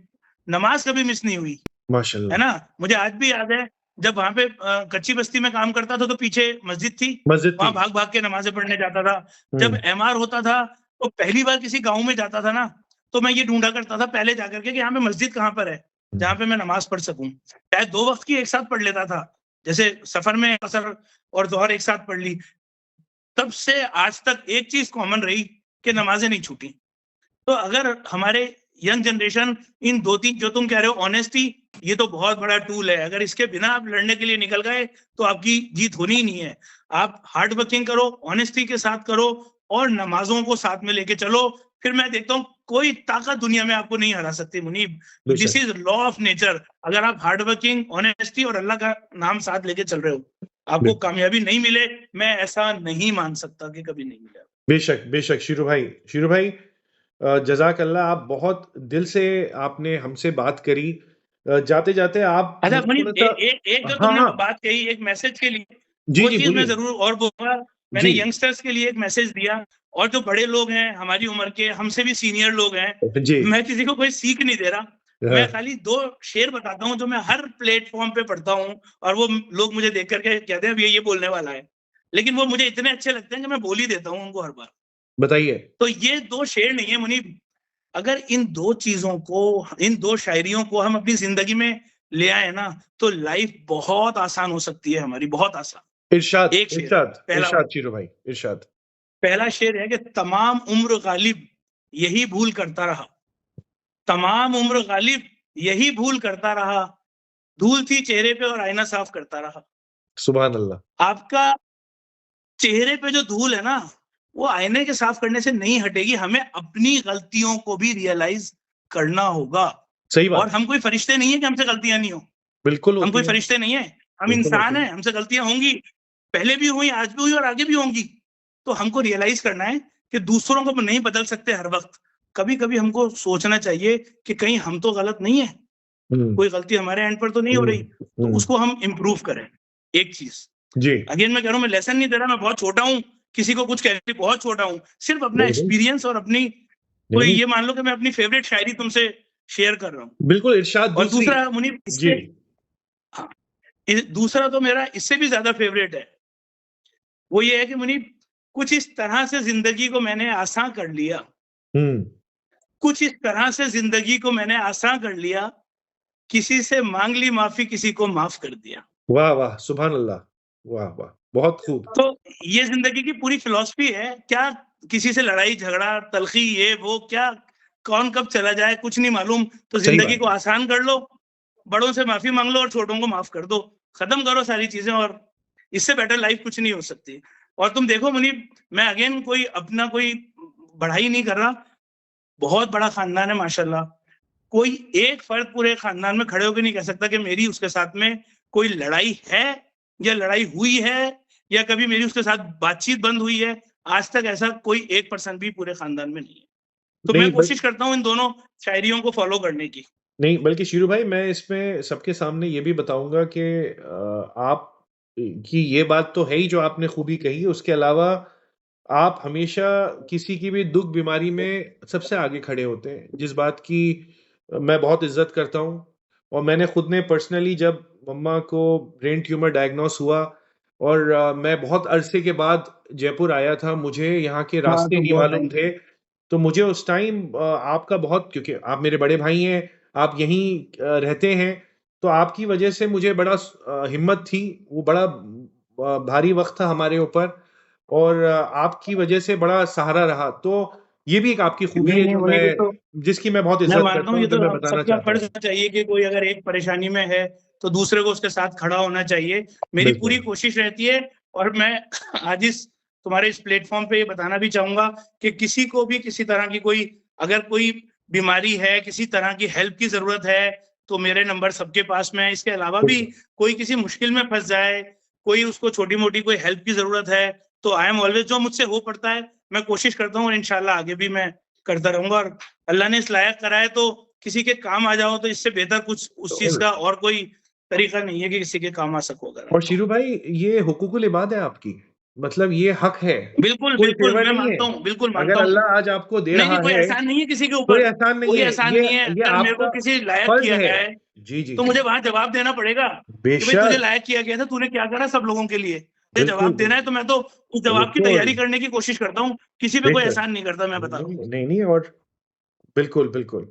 नमाज़ कभी मिस नहीं हुई, है माशाल्लाह। ना? मुझे आज भी याद है जब वहाँ पे कच्ची बस्ती में काम करता था तो पीछे मस्जिद थी, मस्जिद वहाँ थी। भाग-भाग के नमाज़ें पढ़ने जाता था। जब हुँ, एमआर होता था तो पहली बार किसी गाँव में जाता था ना, तो मैं ये ढूँढा करता था पहले जाकर के कि यहाँ पे मस्जिद कहाँ पर है, जहाँ पे मैं नमाज़ पढ़ सकूँ। चाहे 2 वक़्त की एक साथ पढ़ लेता था। जैसे सफ़र में असर और ज़ोहर एक साथ पढ़ ली। तब से आज तक एक चीज़ कॉमन रही कि नमाज़ें नहीं छूटी। तो अगर हमारे यंग जनरेशन इन 2-3 जो तुम कह रहे हो ऑनेस्टी, ये तो बहुत बड़ा टूल है। अगर इसके बिना आप लड़ने के लिए निकल गए तो आपकी जीत होनी ही नहीं है। आप हार्ड वर्किंग करो, ऑनेस्टी के साथ करो और नमाज़ों को साथ में लेके चलो। फिर मैं देखता हूँ कोई ताकत दुनिया में आपको नहीं हरा सकती मुनीब। दिस बेशक, इज़ लॉ ऑफ नेचर। अगर आप हार्ड वर्किंग, ऑनेस्टी और अल्लाह का नाम साथ लेके चल रहे हो, आपको बिल कामयाबी नहीं मिले, मैं ऐसा नहीं मान सकता कि कभी नहीं मिलेगा। बेशक, बेशक शीरू भाई जज़ाकल्लाह आप बहुत दिल से आपने हमसे बात करी। जाते-जाते आप अच्छा मुझे मुनीब, थोड़ा-सा एक जो हाँ, तुमने हाँ। बात कही एक मैसेज के लिए, जी, वो जी, चीज़ मैं बोलिए। ज़रूर और बोलूँगा। मैंने जी। यंगस्टर्स के लिए एक मैसेज दिया और जो बड़े लोग हैं, हमारी उम्र के, हमसे भी सीनियर लोग हैं, जी। मैं किसी को कोई सीख नहीं दे रहा। मैं हाँ, खाली 2 शेर बताता हूँ जो मैं हर प्लेटफ़ॉर्म पे पढ़ता हूँ और वो लोग मुझे देख कर के कहते हैं अब ये बोलने वाला है। लेकिन वो मुझे इतने अच्छे लगते हैं कि मैं बोल ही देता हूँ उनको हर बार। बताइए। तो ये 2 शेर नहीं है मुनीब। अगर इन 2 चीज़ों को, इन 2 शायरियों को हम अपनी ज़िंदगी में ले आए ना, तो लाइफ़ बहुत आसान हो सकती है हमारी, बहुत आसान। इरशाद, एक शेर, इरशाद, पहला वाला। इरशाद शीरू भाई, इरशाद। पहला शेर है कि तमाम उम्र गालिब यही भूल करता रहा, तमाम उम्र गालिब यही भूल करता रहा, धूल थी चेहरे पे और आईना साफ करता रहा। सुभान अल्लाह। आपका चेहरे पे जो धूल है ना, वो आईने के साफ करने से नहीं हटेगी। हमें अपनी गलतियों को भी रियलाइज़ करना होगा। सही और बात। हम कोई फरिश्ते नहीं है कि हमसे गलतियाँ नहीं हो। बिल्कुल हम कोई होती हैं, फरिश्ते नहीं है, हम बिल्कुल इंसान होती हैं, हैं। हमसे गलतियाँ होंगी, पहले भी हुई, आज भी हुई और आगे भी होंगी। तो हमको रियलाइज़ करना है कि दूसरों को नहीं बदल सकते हर वक़्त। कभी-कभी हमको सोचना चाहिए कि कहीं हम तो गलत नहीं हैं, हुँ, कोई गलती हमारे एंड पर तो नहीं हो हुँ, रही, तो हुँ। उसको हम इम्प्रूव करें, एक चीज़। जी। अगेन मैं कह रहा हूँ मैं लेसन नहीं दे रहा, मैं बहुत छोटा हूँ, किसी को कुछ कहने के लिए बहुत छोटा हूँ। सिर्फ़ अपना नहीं, नहीं। एक्सपीरियंस और अपनी नहीं, कोई नहीं। ये मान लो कि मैं अपनी फ़ेवरेट शायरी तुमसे शेयर कर रहा हूँ। बिल्कुल इरशाद और दूसरी दूसरा मुनीब इससे जी। हाँ, दूसरा तो मेरा इससे भी ज़्यादा फ़ेवरेट है। वो ये है कि मुनीब कुछ इस तरह से ज़िंदगी को मैंने आसान कर लिया, हुँ। कुछ इस तरह से ज़िंदगी को मैंने आसान कर लिया, किसी से माँग ली माफ़ी, किसी को माफ़ कर दिया। वाह, वाह! सुभान अल्लाह। वाह, वाह! बहुत खूब। तो ये ज़िंदगी की पूरी फ़िलॉसफ़ी है। क्या किसी से लड़ाई झगड़ा, तलख़ी ये वो क्या कौन कब चला जाए कुछ नहीं मालूम। तो सही ज़िंदगी बात को है। आसान कर लो, बड़ों से माफ़ी माँग लो और छोटों को माफ़ कर दो। ख़त्म करो सारी चीज़ें और इससे बेटर लाइफ़ कुछ नहीं हो सकती। और तुम देखो मुनीब, मैं अगेन कोई अपना कोई बढ़ाई नहीं कर रहा, बहुत बड़ा ख़ानदान है माशाल्लाह। कोई एक फ़र्द पूरे ख़ानदान में खड़े होके नहीं कह सकता कि मेरी उसके साथ में कोई लड़ाई है या लड़ाई हुई है या कभी मेरी उसके साथ बातचीत बंद हुई है। आज तक ऐसा कोई एक पर्सन भी पूरे ख़ानदान में नहीं है। तो मैं नहीं बल कोशिश करता हूँ इन दोनों शायरियों को फ़ॉलो करने की। नहीं बल्कि शीरू भाई मैं इसमें सबके सामने ये भी बताऊँगा कि आप की ये बात तो है ही जो आपने खूबी कही, उसके अलावा आप हमेशा किसी की भी दुःख बीमारी में सबसे आगे खड़े होते हैं, जिस बात की मैं बहुत इज़्ज़त करता हूँ। और मैंने खुद ने पर्सनली जब मम्मा को ब्रेन ट्यूमर डायग्नोस हुआ और मैं बहुत अरसे के बाद जयपुर आया था, मुझे यहाँ के हाँ, रास्ते तो नहीं बहुत मालूम टाइम थे, तो मुझे उस टाइम आपका बहुत क्योंकि आप मेरे बड़े भाई हैं, आप यहीं रहते हैं, तो आपकी वजह से मुझे बड़ा हिम्मत थी, वो बड़ा भारी वक़्त था हमारे ऊपर और आपकी वजह से बड़ा सहारा रहा। तो ये भी एक आपकी खूबी है नहीं जो मुनीब, ये तो जिसकी मैं बहुत मैं इज़्ज़त मानता करता हूँ, ये हूँ, जो तो मैं आप बताना सबका चाहता फर्ज हूँ। होना चाहिए कि कोई अगर एक परेशानी में है तो दूसरे को उसके साथ खड़ा होना चाहिए। मेरी पूरी बिल्कुल। कोशिश रहती है, और मैं आज इस तुम्हारे इस प्लेटफॉर्म पे ये बताना भी चाहूंगा कि किसी को भी किसी तरह की कोई अगर कोई बीमारी है, किसी तरह की हेल्प की जरूरत है, तो मेरे नंबर सबके पास में है। इसके अलावा भी बिल्कुल। कोई किसी मुश्किल में फंस जाए, कोई उसको छोटी मोटी कोई हेल्प की जरूरत है, तो आई एम ऑलवेज, जो मुझसे हो पड़ता है मैं कोशिश करता हूँ, और इंशाल्लाह आगे भी मैं करता रहूंगा। और अल्लाह ने इस लायक करा है तो किसी के काम आ जाओ, तो इससे बेहतर कुछ उस चीज और का और कोई तरीका नहीं है कि किसी के काम आ सको अगर आप और तो। शीरू भाई, ये हुकूकुल इबाद है आपकी, मतलब ये हक है, बिल्कुल कोई बिल्कुल फ़ेवर मैं नहीं है। मानता हूँ, बिल्कुल मानता अगर हूँ। अल्लाह आज आपको दे नहीं नहीं, रहा कोई है, एहसान नहीं है किसी के कोई ऊपर, एहसान नहीं कोई है, एहसान नहीं है। ये अगर मेरे को आपका किसी लायक फ़र्ज़ किया है। गया है जी, जी, तो जी। मुझे वहां जवाब देना पड़ेगा कि भाई तुझे बेशक, लायक किया गया था, तूने क्या करा सब लोगों के लिए, तुझे बिल्कुल, जवाब देना है। तो मैं तो उस जवाब की बिल्कुल, तैयारी करने की कोशिश करता हूँ, किसी पे कोई बेशक। एहसान नहीं करता, मैं बता रहा हूँ। नहीं, नहीं, नहीं और बिल्कुल, बिल्कुल।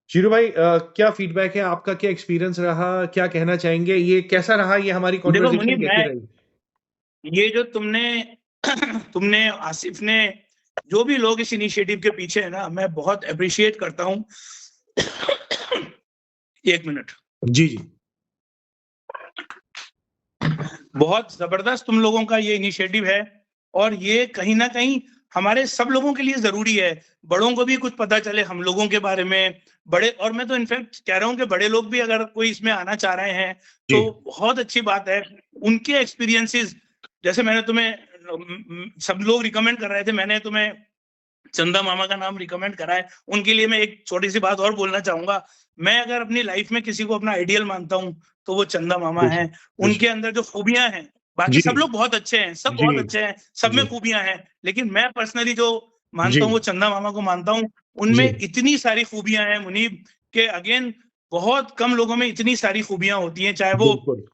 शीरू भाई, क्या फ़ीडबैक है आपका, क्या एक्सपीरियंस रहा? क्या कहना चाहेंगे? ये कैसा रहा, ये हमारी देखो कन्वर्सेशन मुनीब, कैसी मैं रही? ये जो तुमने तुमने आसिफ ने, जो भी लोग इस इनिशिएटिव के पीछे है ना, मैं बहुत अप्रिशिएट करता हूँ। एक मिनट। जी, जी। बहुत जबरदस्त तुम लोगों का ये इनिशिएटिव है, और ये कहीं ना कहीं हमारे सब लोगों के लिए जरूरी है। बड़ों को भी कुछ पता चले हम लोगों के बारे में, बड़े, और मैं तो इनफैक्ट कह रहा हूँ कि बड़े लोग भी अगर कोई इसमें आना चाह रहे हैं जी। तो बहुत अच्छी बात है। उनके एक्सपीरियंसेस, जैसे मैंने तुम्हें सब लोग रिकमेंड कर रहे थे, मैंने तुम्हें चंदा मामा का नाम रिकमेंड करा है। उनके लिए मैं एक छोटी सी बात और बोलना चाहूंगा। मैं अगर अपनी लाइफ में किसी को अपना आइडियल मानता हूँ तो वो चंदा मामा बेशक, हैं। बेशक। उनके अंदर जो खूबियां हैं, बाकी जी, सब लोग बहुत अच्छे हैं, सब जी, बहुत अच्छे हैं, सब जी, में खूबियां हैं, लेकिन मैं पर्सनली जो जी, मानता हूँ वो चंदा मामा को मानता हूँ। जी, उनमें इतनी सारी खूबियां हैं मुनीब, के अगेन बहुत कम लोगों में इतनी सारी खूबियां होती हैं, चाहे वो बिल्कुल।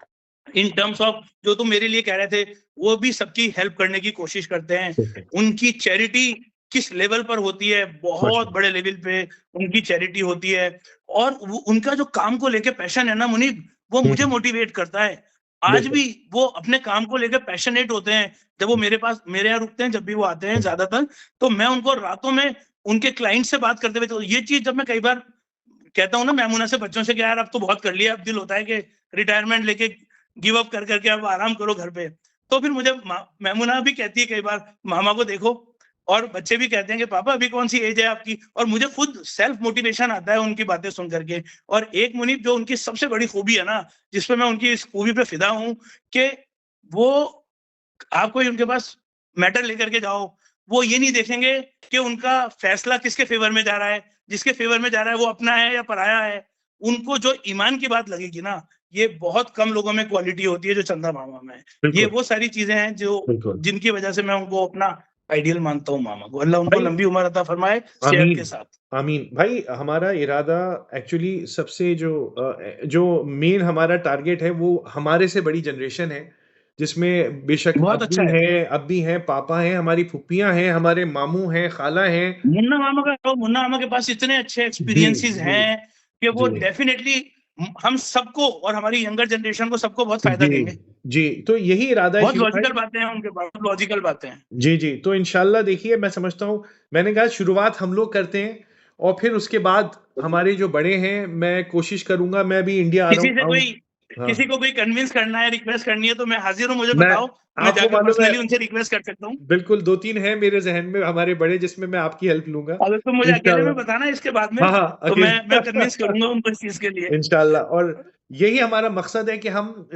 इन टर्म्स ऑफ जो तुम मेरे लिए कह रहे थे, वो भी सबकी हेल्प करने की कोशिश करते हैं। बेशक, उनकी चैरिटी किस लेवल पर होती है, बहुत माशाल्लाह। बड़े लेवल पे उनकी चैरिटी होती है। और उनका जो काम को लेके पैशन है ना मुनीब, वो हुँ, मुझे हुँ, मोटिवेट करता है। आज बेशक। भी वो अपने काम को लेकर पैशनेट होते हैं। जब वो मेरे पास, मेरे यहाँ रुकते हैं, जब भी वो आते हैं हुँ, ज्यादातर, तो मैं उनको रातों में उनके क्लाइंट से बात करते हुए, तो ये चीज जब मैं कई बार कहता हूँ ना मैमुना से बच्चों से कि यार अब तो बहुत कर लिया, अब दिल होता है कि रिटायरमेंट लेके गिव अप कर करके अब आराम करो घर पे। तो फिर मुझे मैमुना भी कहती है कई बार, मामा को देखो। और बच्चे भी कहते हैं कि पापा अभी कौन सी एज है आपकी, और मुझे खुद सेल्फ मोटिवेशन आता है उनकी बातें सुन करके। और एक मुनीब जो उनकी सबसे बड़ी खूबी है ना, जिसपे मैं उनकी इस खूबी पे फिदा हूँ, कि वो, आप कोई उनके पास मैटर लेकर के जाओ, वो ये नहीं देखेंगे कि उनका फैसला किसके फेवर में जा रहा है, जिसके फेवर में जा रहा है वो अपना है या पराया है। उनको जो ईमान की बात लगेगी ना, ये बहुत कम लोगों में क्वालिटी होती है जो चंदा मामा में है। ये बिल्कुल, वो सारी चीजें हैं जो, बिल्कुल। जिनकी वजह से मैं उनको अपना आइडियल मानता हूँ मामा को। अल्लाह उनको भाई लंबी उम्र अता फरमाए, सेहत आमीन, के साथ। आमीन। भाई हमारा इरादा एक्चुअली सबसे जो मेन हमारा टारगेट है वो हमारे से बड़ी जनरेशन है, जिसमें बेशक बहुत अच्छा है। अब भी हैं, पापा हैं, हमारी फूफियाँ हैं, हमारे मामू हैं, खाला हैं। मुन्ना मामा के पास इतने अच्छे जी, एक्सपीरियंसेस जी, हैं कि वो जी, डेफिनेटली हम सबको और हमारी यंगर जनरेशन को सबको बहुत फायदा जी, देंगे। जी। तो यही इरादा है बहुत शिरू भाई। लॉजिकल बातें हैं उनके पास, लॉजिकल बातें हैं। जी, जी। तो इंशाअल्लाह देखिए, मैं समझता हूँ, मैंने कहा शुरुआत हम लोग करते हैं और फिर उसके बाद हमारे जो बड़े हैं, मैं कोशिश करूँगा, मैं भी इंडिया आ रहा किसी हूँ से आऊँ। कोई हाँ, किसी को कोई कन्विंस करना है, रिक्वेस्ट करनी है, तो मैं हाजिर हूँ, मुझे मैं बताओ। मैं आपको जाकर मालूम है, पर्सनली उनसे रिक्वेस्ट कर सकता हूँ। बिल्कुल 2-3 हैं मेरे ज़हन में हमारे बड़े, जिसमें मैं आपकी हेल्प लूँगा, अगर तुम मुझे अकेले में इंशाअल्लाह। बताना इसके बाद में, हाँ, हाँ, तो अकेले मैं कन्विंस करूंगा उनको इस चीज के लिए। इंशाअल्लाह। और यही हमारा मकसद है कि हम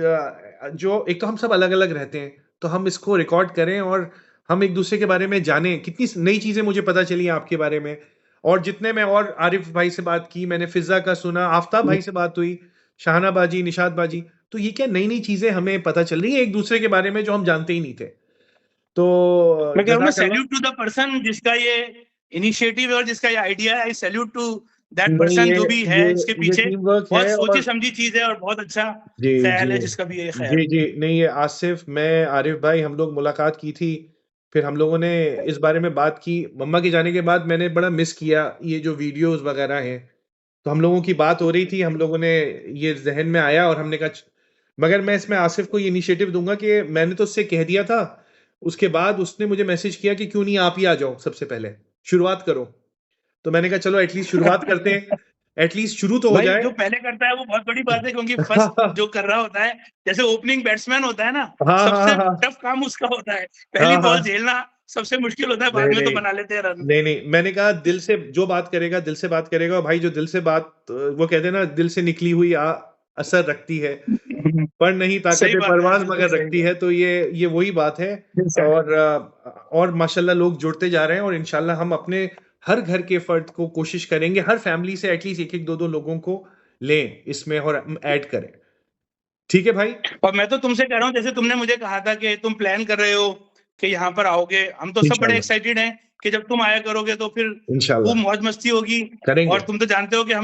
जो एक तो हम सब अलग-अलग रहते हैं, तो हम इसको रिकॉर्ड करें और हम एक-दूसरे के बारे में जानें। कितनी नई चीज़ें मुझे पता चली आपके बारे में, और जितने मैं और आरिफ भाई से बात की, मैंने फ़िज़ा का सुना, आफ़ताब भाई से बात हुई, शाहना बाजी, निशात बाजी, तो ये क्या नई-नई चीज़ें हमें पता चल रही हैं एक-दूसरे के बारे में जो हम जानते ही नहीं थे। तो मैं कह रहा हूँ ना, जज़ाकल्लाह। सैल्यूट टू द पर्सन जिसका ये इनिशिएटिव है और जिसका ये आइडिया है। आई सैल्यूट टू दैट नहीं, पर्सन जो भी है इसके ये पीछे। टीम वर्क है। बहुत सोची और समझी चीज है, और बहुत अच्छा जी, जी। ख्याल है जिसका भी ये ख्याल जी, है। जी। नहीं, ये आसिफ़, मैं, आरिफ़ भाई, हम लोग मुलाकात की थी। फिर हम लोगों ने इस बारे में बात की। मम्मा के जाने के बाद मैंने बड़ा मिस किया ये जो वीडियोज़ वग़ैरह हैं। तो हम लोगों की बात हो रही थी, हम लोगों ने ये ज़हन में आया और हमने कहा मगर मैं इसमें आसिफ़ को ये इनिशिएटिव दूँगा कि मैंने तो उससे कह दिया था, उसके बाद उसने मुझे मैसेज किया कि क्यों नहीं आप ही आ जाओ, सबसे पहले शुरुआत करो। तो मैंने कहा चलो एटलीस्ट शुरुआत करते हैं, एटलीस्ट शुरू तो हो भाई जाए। जो पहले करता है वो बहुत बड़ी बात है, क्योंकि फर्स्ट जो कर रहा होता है, जैसे ओपनिंग बैट्समैन होता है ना, हाँ सबसे हाँ हाँ टफ काम उसका होता है। हाँ पहली हाँ बॉल झेलना सबसे मुश्किल होता है, बाद नहीं में तो नहीं बना लेते हैं रन। नहीं नहीं, मैंने कहा दिल से जो बात करेगा दिल से बात करेगा, और भाई जो दिल से बात, वो कहते हैं ना, दिल से निकली हुई असर रखती है, पर नहीं ताकत सही बात है, परवाज़ बिल्कुल मगर सही रखती बात है। तो ये वही बात है। है। और माशाल्लाह लोग जुड़ते जा रहे हैं, और इंशाल्लाह हम अपने हर घर के फर्द को कोशिश करेंगे, हर फैमिली से एटलीस्ट 1-1 2-2 लोगों को लें इसमें और ऐड करें। ठीक है भाई? और मैं तो तुमसे कह रहा हूँ, जैसे तुमने मुझे कहा था कि तुम प्लान कर रहे हो कि यहाँ पर आओगे, हम तो सब बड़े इंशाल्लाह, एक्साइटेड हैं कि जब तुम आया करोगे तो फिर खूब इंशाल्लाह मौज मस्ती होगी। करेंगे। और तुम तो जानते हो कि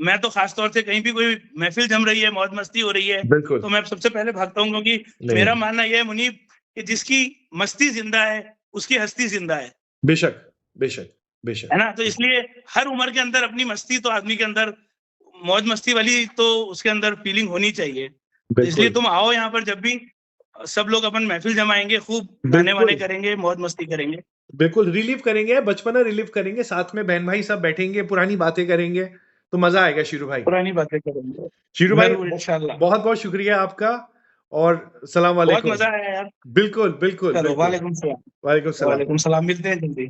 मैं तो खास तौर से कहीं भी कोई महफिल जम रही है, मौज मस्ती हो रही है, बिल्कुल। तो मैं सबसे पहले भागता हूँ, क्योंकि नहीं, मेरा मानना यह है मुनीब कि जिसकी मस्ती जिंदा है उसकी हस्ती जिंदा बेशक, बेशक, बेशक। है ना। तो इसलिए हर उम्र के अंदर अपनी मस्ती तो आदमी के अंदर, मौज मस्ती वाली तो उसके अंदर फीलिंग होनी चाहिए। तो इसलिए बिल्कुल, तुम आओ यहाँ पर जब भी, सब लोग अपन महफिल जमाएंगे, खूब गाने वाने बिल्कुल, करेंगे, मौज मस्ती करेंगे। बिल्कुल रिलीव करेंगे, बचपना रिलीव करेंगे, साथ में बहन भाई सब बैठेंगे, पुरानी बातें करेंगे, तो मज़ा आएगा शीरू भाई। पुरानी बातें करेंगे, शीरू भाई जरूर इंशाल्लाह। बहुत-बहुत शुक्रिया आपका, और सलाम बहुत वालेकुम। मजा आया यार। बिल्कुल, बिल्कुल, चलो, बिल्कुल। वालेकुम सलाम। वालेकुम सलाम। वालेकुम सलाम, मिलते हैं जल्दी।